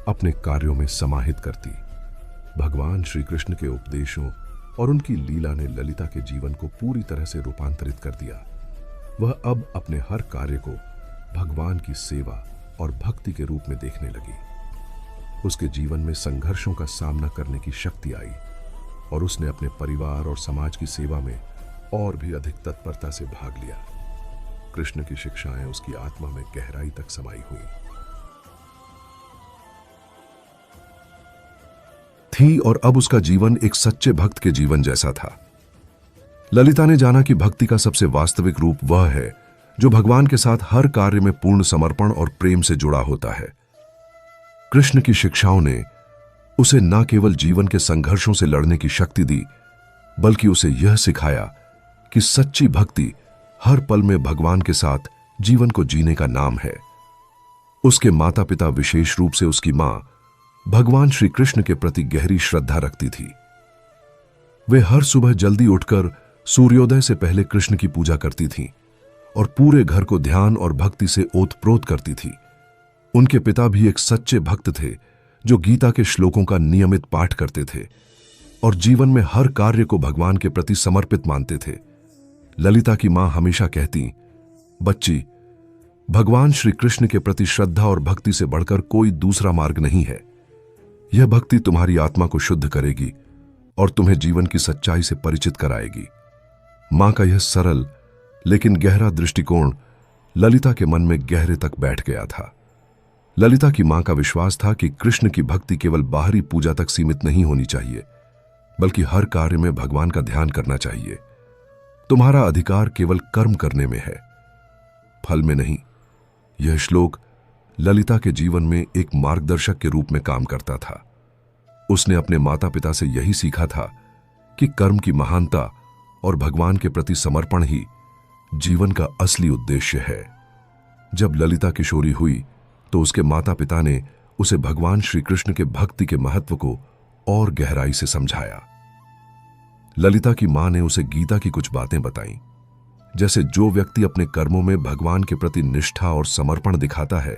[SPEAKER 1] अपने कार्यों में समाहित करती। भगवान श्री कृष्ण के उपदेशों और उनकी लीला ने ललिता के जीवन को पूरी तरह से रूपांतरित कर दिया। वह अब अपने हर कार्य को भगवान की सेवा और भक्ति के रूप में देखने लगी। उसके जीवन में संघर्षों का सामना करने की शक्ति आई और उसने अपने परिवार और समाज की सेवा में और भी अधिक तत्परता से भाग लिया। कृष्ण की शिक्षाएं उसकी आत्मा में गहराई तक समाई हुई थी और अब उसका जीवन एक सच्चे भक्त के जीवन जैसा था। ललिता ने जाना कि भक्ति का सबसे वास्तविक रूप वह है जो भगवान के साथ हर कार्य में पूर्ण समर्पण और प्रेम से जुड़ा होता है। कृष्ण की शिक्षाओं ने उसे न केवल जीवन के संघर्षों से लड़ने की शक्ति दी, बल्कि उसे यह सिखाया कि सच्ची भक्ति हर पल में भगवान के साथ जीवन को जीने का नाम है। उसके माता पिता, विशेष रूप से उसकी मां, भगवान श्री कृष्ण के प्रति गहरी श्रद्धा रखती थी। वे हर सुबह जल्दी उठकर सूर्योदय से पहले कृष्ण की पूजा करती थीं और पूरे घर को ध्यान और भक्ति से ओतप्रोत करती थी। उनके पिता भी एक सच्चे भक्त थे जो गीता के श्लोकों का नियमित पाठ करते थे और जीवन में हर कार्य को भगवान के प्रति समर्पित मानते थे। ललिता की मां हमेशा कहती, बच्ची, भगवान श्री कृष्ण के प्रति श्रद्धा और भक्ति से बढ़कर कोई दूसरा मार्ग नहीं है। यह भक्ति तुम्हारी आत्मा को शुद्ध करेगी और तुम्हें जीवन की सच्चाई से परिचित कराएगी। मां का यह सरल लेकिन गहरा दृष्टिकोण ललिता के मन में गहरे तक बैठ गया था। ललिता की मां का विश्वास था कि कृष्ण की भक्ति केवल बाहरी पूजा तक सीमित नहीं होनी चाहिए, बल्कि हर कार्य में भगवान का ध्यान करना चाहिए। तुम्हारा अधिकार केवल कर्म करने में है, फल में नहीं। यह श्लोक ललिता के जीवन में एक मार्गदर्शक के रूप में काम करता था। उसने अपने माता पिता से यही सीखा था कि कर्म की महानता और भगवान के प्रति समर्पण ही जीवन का असली उद्देश्य है। जब ललिता किशोरी हुई तो उसके माता पिता ने उसे भगवान श्री कृष्ण के भक्ति के महत्व को और गहराई से समझाया। ललिता की मां ने उसे गीता की कुछ बातें बताईं, जैसे जो व्यक्ति अपने कर्मों में भगवान के प्रति निष्ठा और समर्पण दिखाता है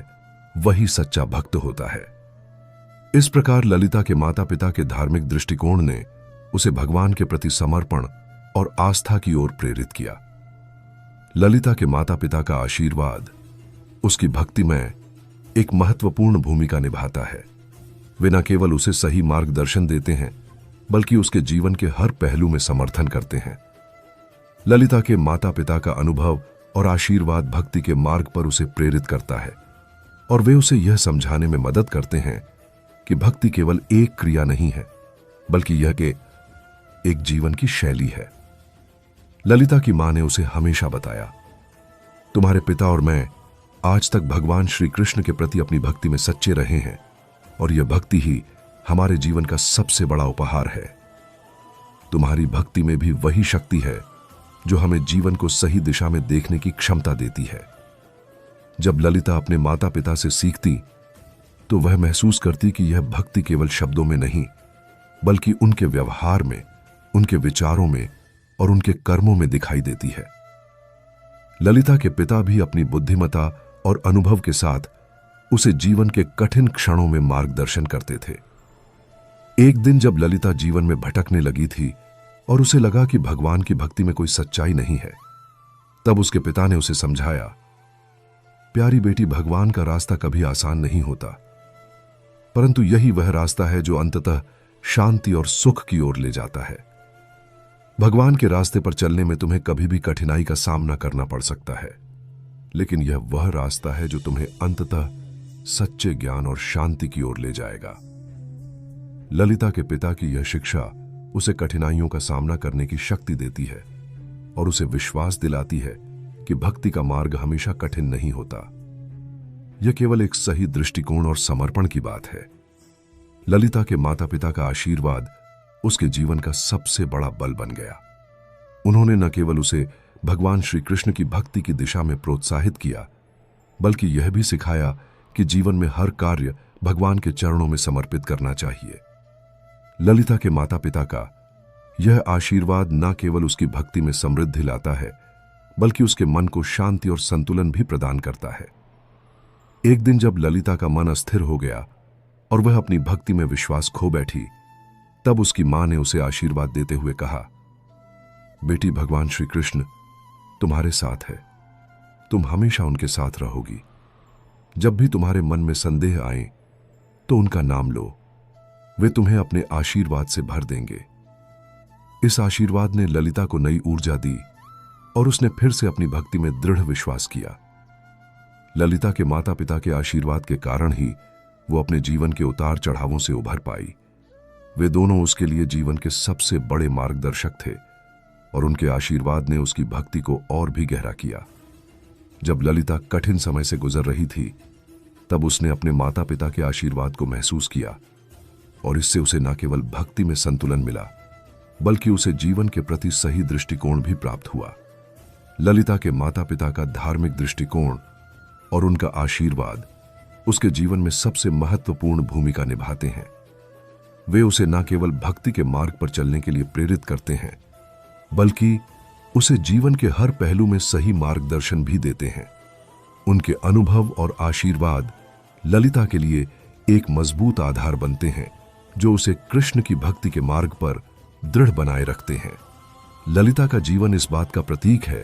[SPEAKER 1] वही सच्चा भक्त होता है। इस प्रकार ललिता के माता पिता के धार्मिक दृष्टिकोण ने उसे भगवान के प्रति समर्पण और आस्था की ओर प्रेरित किया। ललिता के माता पिता का आशीर्वाद उसकी भक्ति में एक महत्वपूर्ण भूमिका निभाता है। वे न केवल उसे सही मार्गदर्शन देते हैं बल्कि उसके जीवन के हर पहलू में समर्थन करते हैं। ललिता के माता पिता का अनुभव और आशीर्वाद भक्ति के मार्ग पर उसे प्रेरित करता है और वे उसे यह समझाने में मदद करते हैं कि भक्ति केवल एक क्रिया नहीं है बल्कि यह कि एक जीवन की शैली है। ललिता की मां ने उसे हमेशा बताया, तुम्हारे पिता और मैं आज तक भगवान श्री कृष्ण के प्रति अपनी भक्ति में सच्चे रहे हैं और यह भक्ति ही हमारे जीवन का सबसे बड़ा उपहार है। तुम्हारी भक्ति में भी वही शक्ति है जो हमें जीवन को सही दिशा में देखने की क्षमता देती है। जब ललिता अपने माता पिता से सीखती तो वह महसूस करती कि यह भक्ति केवल शब्दों में नहीं बल्कि उनके व्यवहार में, उनके विचारों में और उनके कर्मों में दिखाई देती है। ललिता के पिता भी अपनी बुद्धिमत्ता और अनुभव के साथ उसे जीवन के कठिन क्षणों में मार्गदर्शन करते थे। एक दिन जब ललिता जीवन में भटकने लगी थी और उसे लगा कि भगवान की भक्ति में कोई सच्चाई नहीं है, तब उसके पिता ने उसे समझाया, प्यारी बेटी, भगवान का रास्ता कभी आसान नहीं होता, परंतु यही वह रास्ता है जो अंततः शांति और सुख की ओर ले जाता है। भगवान के रास्ते पर चलने में तुम्हें कभी भी कठिनाई का सामना करना पड़ सकता है, लेकिन यह वह रास्ता है जो तुम्हें अंततः सच्चे ज्ञान और शांति की ओर ले जाएगा। ललिता के पिता की यह शिक्षा उसे कठिनाइयों का सामना करने की शक्ति देती है और उसे विश्वास दिलाती है कि भक्ति का मार्ग हमेशा कठिन नहीं होता। यह केवल एक सही दृष्टिकोण और समर्पण की बात है। ललिता के माता पिता का आशीर्वाद उसके जीवन का सबसे बड़ा बल बन गया। उन्होंने न केवल उसे भगवान श्री कृष्ण की भक्ति की दिशा में प्रोत्साहित किया बल्कि यह भी सिखाया कि जीवन में हर कार्य भगवान के चरणों में समर्पित करना चाहिए। ललिता के माता पिता का यह आशीर्वाद न केवल उसकी भक्ति में समृद्धि लाता है बल्कि उसके मन को शांति और संतुलन भी प्रदान करता है। एक दिन जब ललिता का मन अस्थिर हो गया और वह अपनी भक्ति में विश्वास खो बैठी, तब उसकी मां ने उसे आशीर्वाद देते हुए कहा, बेटी, भगवान श्री कृष्ण तुम्हारे साथ है, तुम हमेशा उनके साथ रहोगी। जब भी तुम्हारे मन में संदेह आए तो उनका नाम लो, वे तुम्हें अपने आशीर्वाद से भर देंगे। इस आशीर्वाद ने ललिता को नई ऊर्जा दी और उसने फिर से अपनी भक्ति में दृढ़ विश्वास किया। ललिता के माता पिता के आशीर्वाद के कारण ही वो अपने जीवन के उतार चढ़ावों से उभर पाई। वे दोनों उसके लिए जीवन के सबसे बड़े मार्गदर्शक थे और उनके आशीर्वाद ने उसकी भक्ति को और भी गहरा किया। जब ललिता कठिन समय से गुजर रही थी, तब उसने अपने माता पिता के आशीर्वाद को महसूस किया और इससे उसे न केवल भक्ति में संतुलन मिला बल्कि उसे जीवन के प्रति सही दृष्टिकोण भी प्राप्त हुआ। ललिता के माता पिता का धार्मिक दृष्टिकोण और उनका आशीर्वाद उसके जीवन में सबसे महत्वपूर्ण भूमिका निभाते हैं। वे उसे न केवल भक्ति के मार्ग पर चलने के लिए प्रेरित करते हैं बल्कि उसे जीवन के हर पहलू में सही मार्गदर्शन भी देते हैं। उनके अनुभव और आशीर्वाद ललिता के लिए एक मजबूत आधार बनते हैं जो उसे कृष्ण की भक्ति के मार्ग पर दृढ़ बनाए रखते हैं। ललिता का जीवन इस बात का प्रतीक है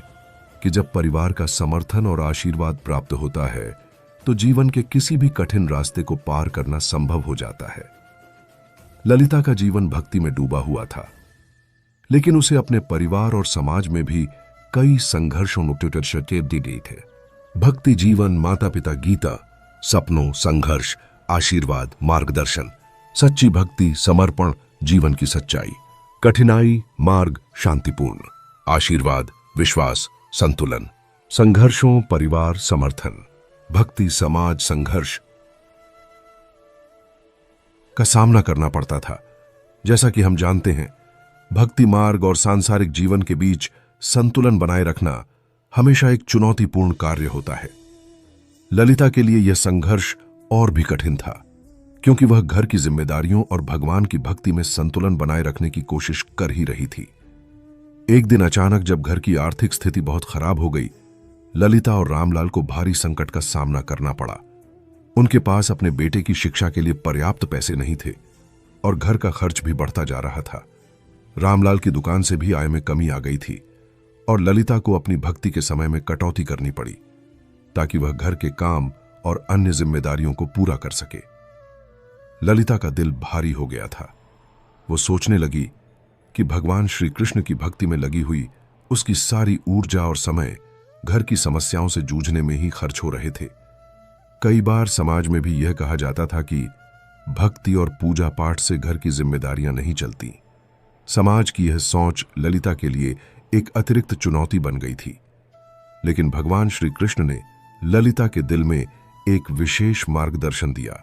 [SPEAKER 1] कि जब परिवार का समर्थन और आशीर्वाद प्राप्त होता है तो जीवन के किसी भी कठिन रास्ते को पार करना संभव हो जाता है। ललिता का जीवन भक्ति में डूबा हुआ था, लेकिन उसे अपने परिवार और समाज में भी कई संघर्षों दी गई थे। भक्ति जीवन, माता पिता, गीता, सपनों, संघर्ष, आशीर्वाद, मार्गदर्शन, सच्ची भक्ति, समर्पण, जीवन की सच्चाई, कठिनाई, मार्ग, शांतिपूर्ण, आशीर्वाद, विश्वास, संतुलन, संघर्षों, परिवार, समर्थन। भक्ति समाज संघर्ष का सामना करना पड़ता था। जैसा कि हम जानते हैं, भक्ति मार्ग और सांसारिक जीवन के बीच संतुलन बनाए रखना हमेशा एक चुनौतीपूर्ण कार्य होता है। ललिता के लिए यह संघर्ष और भी कठिन था, क्योंकि वह घर की जिम्मेदारियों और भगवान की भक्ति में संतुलन बनाए रखने की कोशिश कर ही रही थी। एक दिन अचानक जब घर की आर्थिक स्थिति बहुत खराब हो गई, ललिता और रामलाल को भारी संकट का सामना करना पड़ा। उनके पास अपने बेटे की शिक्षा के लिए पर्याप्त पैसे नहीं थे और घर का खर्च भी बढ़ता जा रहा था। रामलाल की दुकान से भी आय में कमी आ गई थी और ललिता को अपनी भक्ति के समय में कटौती करनी पड़ी ताकि वह घर के काम और अन्य जिम्मेदारियों को पूरा कर सके। ललिता का दिल भारी हो गया था। वो सोचने लगी कि भगवान श्री कृष्ण की भक्ति में लगी हुई उसकी सारी ऊर्जा और समय घर की समस्याओं से जूझने में ही खर्च हो रहे थे। कई बार समाज में भी यह कहा जाता था कि भक्ति और पूजा पाठ से घर की जिम्मेदारियां नहीं चलती। समाज की यह सोच ललिता के लिए एक अतिरिक्त चुनौती बन गई थी। लेकिन भगवान श्री कृष्ण ने ललिता के दिल में एक विशेष मार्गदर्शन दिया।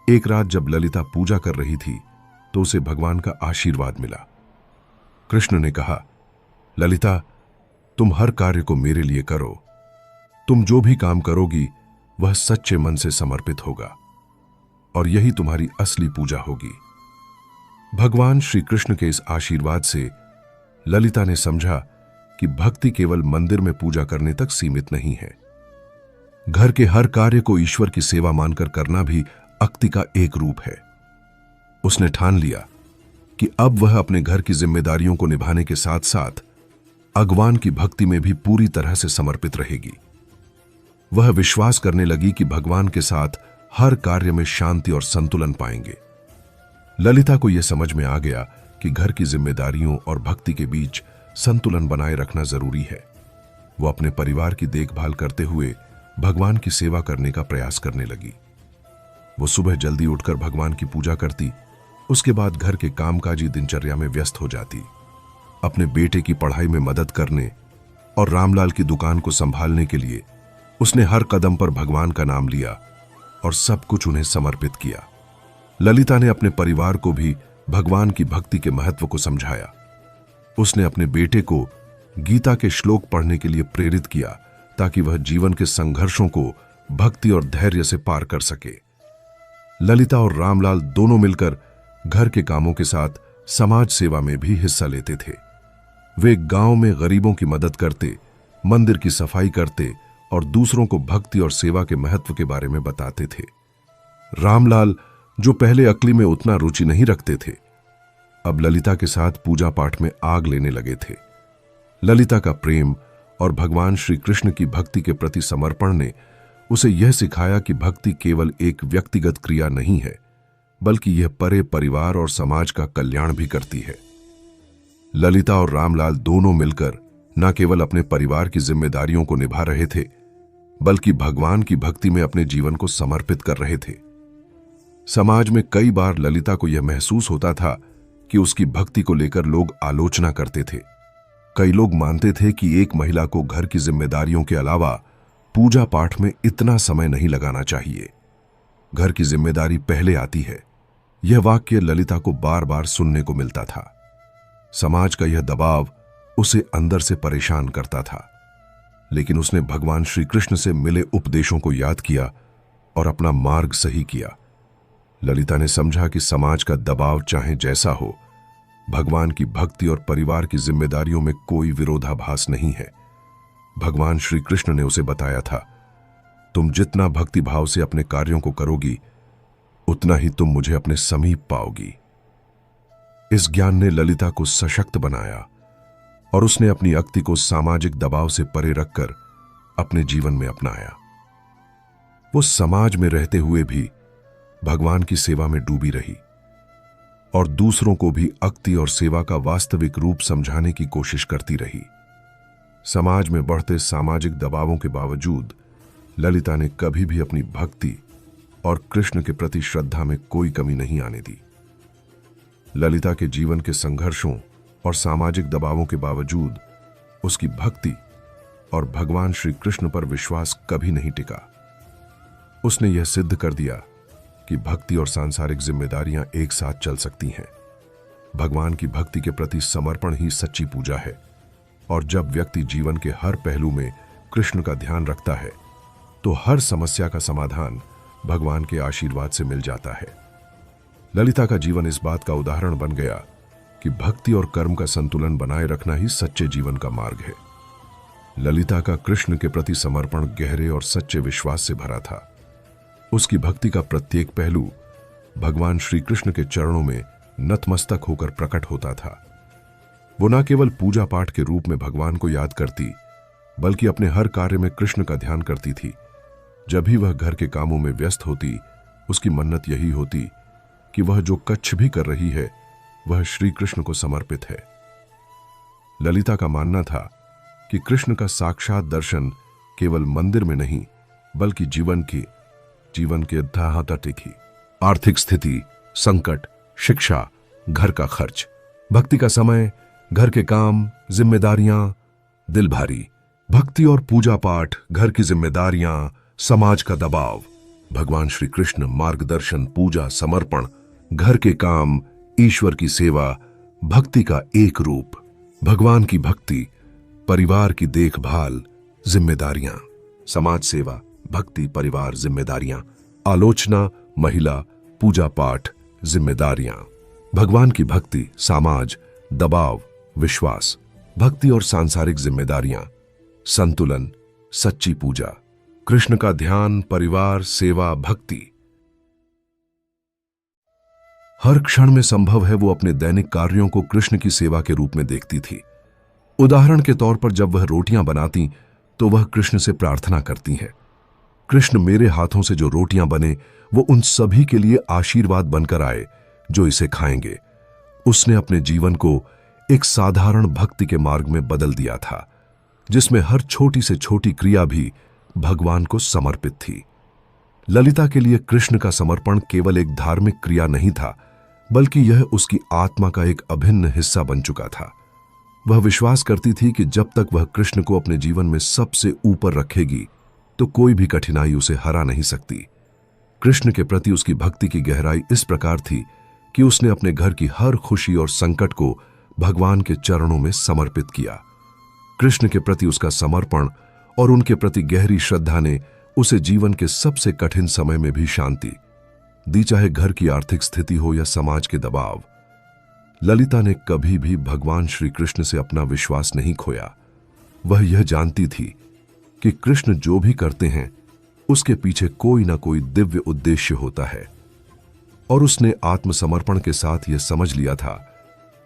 [SPEAKER 1] एक रात जब ललिता पूजा कर रही थी तो उसे भगवान का आशीर्वाद मिला। कृष्ण ने कहा, ललिता, तुम हर कार्य को मेरे लिए करो। तुम जो भी काम करोगी वह सच्चे मन से समर्पित होगा और यही तुम्हारी असली पूजा होगी। भगवान श्री कृष्ण के इस आशीर्वाद से ललिता ने समझा कि भक्ति केवल मंदिर में पूजा करने तक सीमित नहीं है। घर के हर कार्य को ईश्वर की सेवा मानकर करना भी भक्ति का एक रूप है। उसने ठान लिया कि अब वह अपने घर की जिम्मेदारियों को निभाने के साथ साथ भगवान की भक्ति में भी पूरी तरह से समर्पित रहेगी। वह विश्वास करने लगी कि भगवान के साथ हर कार्य में शांति और संतुलन पाएंगे। ललिता को यह समझ में आ गया कि घर की जिम्मेदारियों और भक्ति के बीच संतुलन बनाए रखना जरूरी है। वो अपने परिवार की देखभाल करते हुए भगवान की सेवा करने का प्रयास करने लगी। वो सुबह जल्दी उठकर भगवान की पूजा करती, उसके बाद घर के कामकाजी दिनचर्या में व्यस्त हो जाती। अपने बेटे की पढ़ाई में मदद करने और रामलाल की दुकान को संभालने के लिए उसने हर कदम पर भगवान का नाम लिया और सब कुछ उन्हें समर्पित किया। ललिता ने अपने परिवार को भी भगवान की भक्ति के महत्व को समझाया। उसने अपने बेटे को गीता के श्लोक पढ़ने के लिए प्रेरित किया ताकि वह जीवन के संघर्षों को भक्ति और धैर्य से पार कर सके। ललिता और रामलाल दोनों मिलकर घर के कामों के साथ समाज सेवा में भी हिस्सा लेते थे। वे गांव में गरीबों की मदद करते, मंदिर की सफाई करते और दूसरों को भक्ति और सेवा के महत्व के बारे में बताते थे। रामलाल, जो पहले अक्ली में उतना रुचि नहीं रखते थे, अब ललिता के साथ पूजा पाठ में आग लेने लगे थे। ललिता का प्रेम और भगवान श्री कृष्ण की भक्ति के प्रति समर्पण ने उसे यह सिखाया कि भक्ति केवल एक व्यक्तिगत क्रिया नहीं है, बल्कि यह पूरे परिवार और समाज का कल्याण भी करती है। ललिता और रामलाल दोनों मिलकर न केवल अपने परिवार की जिम्मेदारियों को निभा रहे थे, बल्कि भगवान की भक्ति में अपने जीवन को समर्पित कर रहे थे। समाज में कई बार ललिता को यह महसूस होता था कि उसकी भक्ति को लेकर लोग आलोचना करते थे। कई लोग मानते थे कि एक महिला को घर की जिम्मेदारियों के अलावा पूजा पाठ में इतना समय नहीं लगाना चाहिए। घर की जिम्मेदारी पहले आती है। यह वाक्य ललिता को बार बार सुनने को मिलता था। समाज का यह दबाव उसे अंदर से परेशान करता था, लेकिन उसने भगवान श्री कृष्ण से मिले उपदेशों को याद किया और अपना मार्ग सही किया। ललिता ने समझा कि समाज का दबाव चाहे जैसा हो, भगवान की भक्ति और परिवार की जिम्मेदारियों में कोई विरोधाभास नहीं है। भगवान श्री कृष्ण ने उसे बताया था, तुम जितना भक्ति भाव से अपने कार्यों को करोगी, उतना ही तुम मुझे अपने समीप पाओगी। इस ज्ञान ने ललिता को सशक्त बनाया और उसने अपनी अक्ति को सामाजिक दबाव से परे रखकर अपने जीवन में अपनाया। वो समाज में रहते हुए भी भगवान की सेवा में डूबी रही और दूसरों को भी भक्ति और सेवा का वास्तविक रूप समझाने की कोशिश करती रही। समाज में बढ़ते सामाजिक दबावों के बावजूद ललिता ने कभी भी अपनी भक्ति और कृष्ण के प्रति श्रद्धा में कोई कमी नहीं आने दी। ललिता के जीवन के संघर्षों और सामाजिक दबावों के बावजूद उसकी भक्ति और भगवान श्री कृष्ण पर विश्वास कभी नहीं टिका। उसने यह सिद्ध कर दिया कि भक्ति और सांसारिक जिम्मेदारियां एक साथ चल सकती हैं। भगवान की भक्ति के प्रति समर्पण ही सच्ची पूजा है, और जब व्यक्ति जीवन के हर पहलू में कृष्ण का ध्यान रखता है तो हर समस्या का समाधान भगवान के आशीर्वाद से मिल जाता है। ललिता का जीवन इस बात का उदाहरण बन गया कि भक्ति और कर्म का संतुलन बनाए रखना ही सच्चे जीवन का मार्ग है। ललिता का कृष्ण के प्रति समर्पण गहरे और सच्चे विश्वास से भरा था। उसकी भक्ति का प्रत्येक पहलू भगवान श्री कृष्ण के चरणों में नतमस्तक होकर प्रकट होता था। वो न केवल पूजा पाठ के रूप में भगवान को याद करती, बल्कि अपने हर कार्य में कृष्ण का ध्यान करती थी। जब भी वह घर के कामों में व्यस्त होती, उसकी मन्नत यही होती कि वह जो कुछ भी कर रही है वह श्री कृष्ण को समर्पित है। ललिता का मानना था कि कृष्ण का साक्षात दर्शन केवल मंदिर में नहीं, बल्कि जीवन के तह तक ही। आर्थिक स्थिति, संकट, शिक्षा, घर का खर्च, भक्ति का समय, घर के काम, जिम्मेदारियां, दिल भारी। भक्ति और पूजा पाठ, घर की जिम्मेदारियां, समाज का दबाव, भगवान श्री कृष्ण, मार्गदर्शन, पूजा, समर्पण, घर के काम, ईश्वर की सेवा, भक्ति का एक रूप। भगवान की भक्ति, परिवार की देखभाल, जिम्मेदारियां, समाज सेवा, भक्ति, परिवार, जिम्मेदारियां, आलोचना, महिला, पूजा पाठ, जिम्मेदारियां। भगवान की भक्ति, समाज, दबाव, विश्वास, भक्ति और सांसारिक जिम्मेदारियां, संतुलन, सच्ची पूजा, कृष्ण का ध्यान, परिवार, सेवा, भक्ति। हर क्षण में संभव है वो अपने दैनिक कार्यों को कृष्ण की सेवा के रूप में देखती थी। उदाहरण के तौर पर जब वह रोटियां बनाती तो वह कृष्ण से प्रार्थना करती हैं, कृष्ण मेरे हाथों से जो रोटियां बने वो उन सभी के लिए आशीर्वाद बनकर आए जो इसे खाएंगे। उसने अपने जीवन को एक साधारण भक्ति के मार्ग में बदल दिया था, जिसमें हर छोटी से छोटी क्रिया भी भगवान को समर्पित थी। ललिता के लिए कृष्ण का समर्पण केवल एक धार्मिक क्रिया नहीं था, बल्कि यह उसकी आत्मा का एक अभिन्न हिस्सा बन चुका था। वह विश्वास करती थी कि जब तक वह कृष्ण को अपने जीवन में सबसे ऊपर रखेगी तो कोई भी कठिनाई उसे हरा नहीं सकती। कृष्ण के प्रति उसकी भक्ति की गहराई इस प्रकार थी कि उसने अपने घर की हर खुशी और संकट को भगवान के चरणों में समर्पित किया। कृष्ण के प्रति उसका समर्पण और उनके प्रति गहरी श्रद्धा ने उसे जीवन के सबसे कठिन समय में भी शांति दी, चाहे घर की आर्थिक स्थिति हो या समाज के दबाव। ललिता ने कभी भी भगवान श्री कृष्ण से अपना विश्वास नहीं खोया। वह यह जानती थी कि कृष्ण जो भी करते हैं उसके पीछे कोई ना कोई दिव्य उद्देश्य होता है, और उसने आत्मसमर्पण के साथ यह समझ लिया था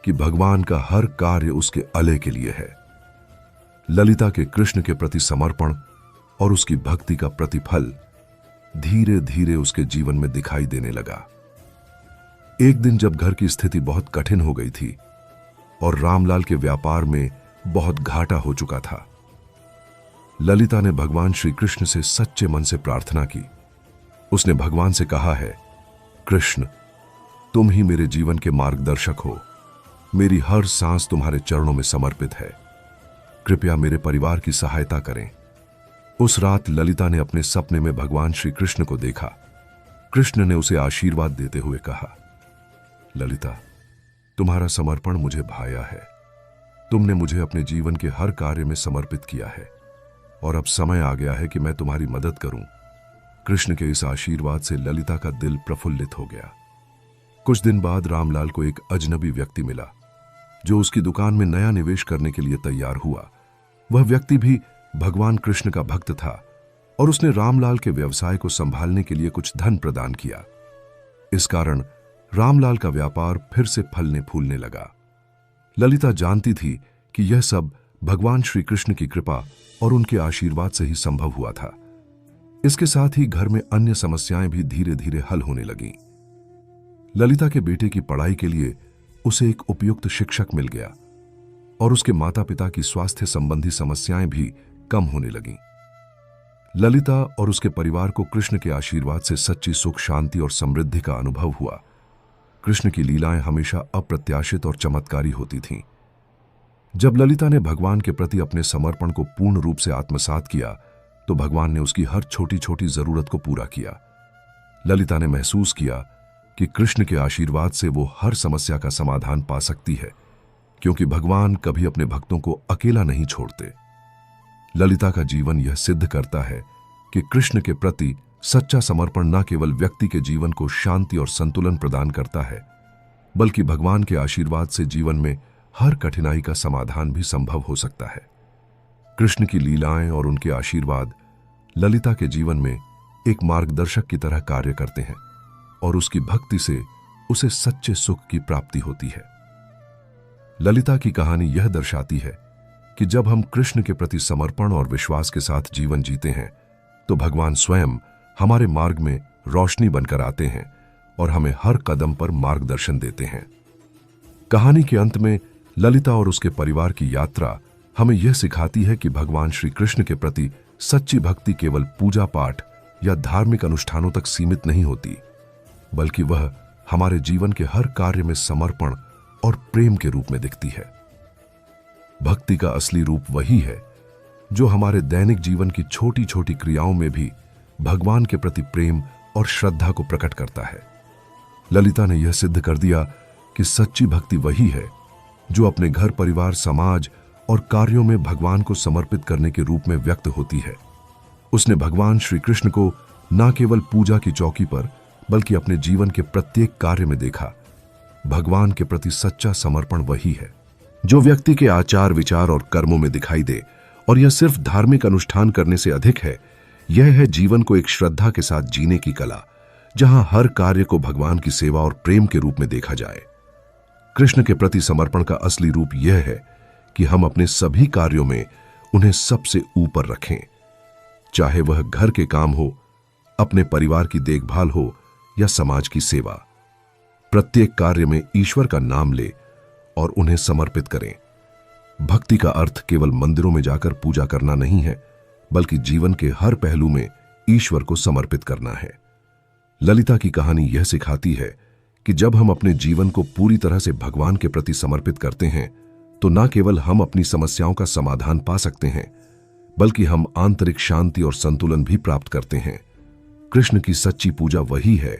[SPEAKER 1] कि भगवान का हर कार्य उसके अले के लिए है। ललिता के कृष्ण के प्रति समर्पण और उसकी भक्ति का प्रतिफल धीरे धीरे उसके जीवन में दिखाई देने लगा। एक दिन जब घर की स्थिति बहुत कठिन हो गई थी और रामलाल के व्यापार में बहुत घाटा हो चुका था, ललिता ने भगवान श्री कृष्ण से सच्चे मन से प्रार्थना की। उसने भगवान से कहा है, कृष्ण, तुम ही मेरे जीवन के मार्गदर्शक हो, मेरी हर सांस तुम्हारे चरणों में समर्पित है, कृपया मेरे परिवार की सहायता करें। उस रात ललिता ने अपने सपने में भगवान श्री कृष्ण को देखा। कृष्ण ने उसे आशीर्वाद देते हुए कहा, ललिता, तुम्हारा समर्पण मुझे भाया है। तुमने मुझे अपने जीवन के हर कार्य में समर्पित किया है और अब समय आ गया है कि मैं तुम्हारी मदद करूं। कृष्ण के इस आशीर्वाद से ललिता का दिल प्रफुल्लित हो गया। कुछ दिन बाद रामलाल को एक अजनबी व्यक्ति मिला जो उसकी दुकान में नया निवेश करने के लिए तैयार हुआ। वह व्यक्ति भी भगवान कृष्ण का भक्त था और उसने रामलाल के व्यवसाय को संभालने के लिए कुछ धन प्रदान किया। इस कारण रामलाल का व्यापार फिर से फलने फूलने लगा। ललिता जानती थी कि यह सब भगवान श्री कृष्ण की कृपा और उनके आशीर्वाद से ही संभव हुआ था। इसके साथ ही घर में अन्य समस्याएं भी धीरे धीरे हल होने लगीं। ललिता के बेटे की पढ़ाई के लिए उसे एक उपयुक्त शिक्षक मिल गया और उसके माता पिता की स्वास्थ्य संबंधी समस्याएं भी कम होने लगीं। ललिता और उसके परिवार को कृष्ण के आशीर्वाद से सच्ची सुख, शांति और समृद्धि का अनुभव हुआ। कृष्ण की लीलाएं हमेशा अप्रत्याशित और चमत्कारी होती थीं। जब ललिता ने भगवान के प्रति अपने समर्पण को पूर्ण रूप से आत्मसात किया तो भगवान ने उसकी हर छोटी छोटी जरूरत को पूरा किया। ललिता ने महसूस किया कि कृष्ण के आशीर्वाद से वो हर समस्या का समाधान पा सकती है, क्योंकि भगवान कभी अपने भक्तों को अकेला नहीं छोड़ते। ललिता का जीवन यह सिद्ध करता है कि कृष्ण के प्रति सच्चा समर्पण न केवल व्यक्ति के जीवन को शांति और संतुलन प्रदान करता है, बल्कि भगवान के आशीर्वाद से जीवन में हर कठिनाई का समाधान भी संभव हो सकता है। कृष्ण की लीलाएं और उनके आशीर्वाद ललिता के जीवन में एक मार्गदर्शक की तरह कार्य करते हैं और उसकी भक्ति से उसे सच्चे सुख की प्राप्ति होती है। ललिता की कहानी यह दर्शाती है कि जब हम कृष्ण के प्रति समर्पण और विश्वास के साथ जीवन जीते हैं तो भगवान स्वयं हमारे मार्ग में रोशनी बनकर आते हैं और हमें हर कदम पर मार्गदर्शन देते हैं। कहानी के अंत में ललिता और उसके परिवार की यात्रा हमें यह सिखाती है कि भगवान श्री कृष्ण के प्रति सच्ची भक्ति केवल पूजा पाठ या धार्मिक अनुष्ठानों तक सीमित नहीं होती, बल्कि वह हमारे जीवन के हर कार्य में समर्पण और प्रेम के रूप में दिखती है। भक्ति का असली रूप वही है जो हमारे दैनिक जीवन की छोटी छोटी क्रियाओं में भी भगवान के प्रति प्रेम और श्रद्धा को प्रकट करता है। ललिता ने यह सिद्ध कर दिया कि सच्ची भक्ति वही है जो अपने घर, परिवार, समाज और कार्यों में भगवान को समर्पित करने के रूप में व्यक्त होती है। उसने भगवान श्री कृष्ण को न केवल पूजा की चौकी पर बल्कि अपने जीवन के प्रत्येक कार्य में देखा। भगवान के प्रति सच्चा समर्पण वही है जो व्यक्ति के आचार, विचार और कर्मों में दिखाई दे, और यह सिर्फ धार्मिक अनुष्ठान करने से अधिक है। यह है जीवन को एक श्रद्धा के साथ जीने की कला, जहां हर कार्य को भगवान की सेवा और प्रेम के रूप में देखा जाए। कृष्ण के प्रति समर्पण का असली रूप यह है कि हम अपने सभी कार्यों में उन्हें सबसे ऊपर रखें, चाहे वह घर के काम हो, अपने परिवार की देखभाल हो या समाज की सेवा। प्रत्येक कार्य में ईश्वर का नाम ले और उन्हें समर्पित करें। भक्ति का अर्थ केवल मंदिरों में जाकर पूजा करना नहीं है, बल्कि जीवन के हर पहलू में ईश्वर को समर्पित करना है। ललिता की कहानी यह सिखाती है कि जब हम अपने जीवन को पूरी तरह से भगवान के प्रति समर्पित करते हैं तो न केवल हम अपनी समस्याओं का समाधान पा सकते हैं, बल्कि हम आंतरिक शांति और संतुलन भी प्राप्त करते हैं। कृष्ण की सच्ची पूजा वही है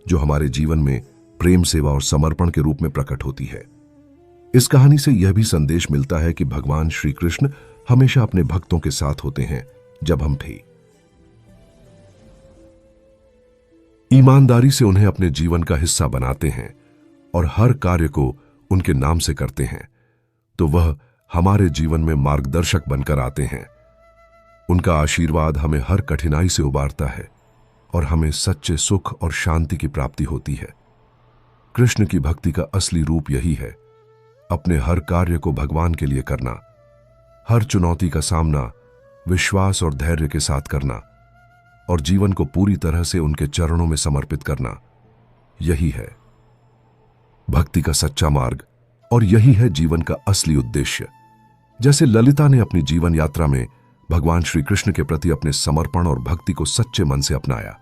[SPEAKER 1] जो हमारे जीवन में प्रेम, सेवा और समर्पण के रूप में प्रकट होती है। इस कहानी से यह भी संदेश मिलता है कि भगवान श्री कृष्ण हमेशा अपने भक्तों के साथ होते हैं जब हम भी ईमानदारी से उन्हें अपने जीवन का हिस्सा बनाते हैं और हर कार्य को उनके नाम से करते हैं, तो वह हमारे जीवन में मार्गदर्शक बनकर आते हैं। उनका आशीर्वाद हमें हर कठिनाई से उबारता है और हमें सच्चे सुख और शांति की प्राप्ति होती है। कृष्ण की भक्ति का असली रूप यही है, अपने हर कार्य को भगवान के लिए करना, हर चुनौती का सामना विश्वास और धैर्य के साथ करना और जीवन को पूरी तरह से उनके चरणों में समर्पित करना। यही है भक्ति का सच्चा मार्ग और यही है जीवन का असली उद्देश्य। जैसे ललिता ने अपनी जीवन यात्रा में भगवान श्री कृष्ण के प्रति अपने समर्पण और भक्ति को सच्चे मन से अपनाया,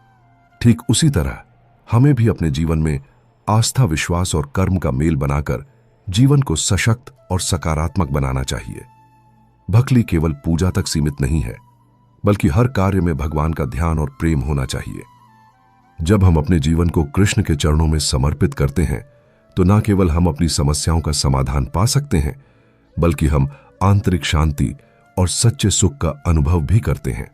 [SPEAKER 1] ठीक उसी तरह हमें भी अपने जीवन में आस्था, विश्वास और कर्म का मेल बनाकर जीवन को सशक्त और सकारात्मक बनाना चाहिए। भक्ति केवल पूजा तक सीमित नहीं है, बल्कि हर कार्य में भगवान का ध्यान और प्रेम होना चाहिए। जब हम अपने जीवन को कृष्ण के चरणों में समर्पित करते हैं तो न केवल हम अपनी समस्याओं का समाधान पा सकते हैं, बल्कि हम आंतरिक शांति और सच्चे सुख का अनुभव भी करते हैं।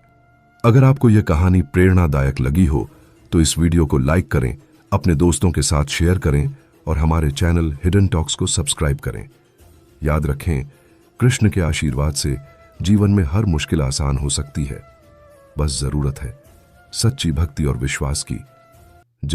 [SPEAKER 1] अगर आपको यह कहानी प्रेरणादायक लगी हो तो इस वीडियो को लाइक करें, अपने दोस्तों के साथ शेयर करें और हमारे चैनल हिडन टॉक्स को सब्सक्राइब करें। याद रखें, कृष्ण के आशीर्वाद से जीवन में हर मुश्किल आसान हो सकती है। बस जरूरत है सच्ची भक्ति और विश्वास की।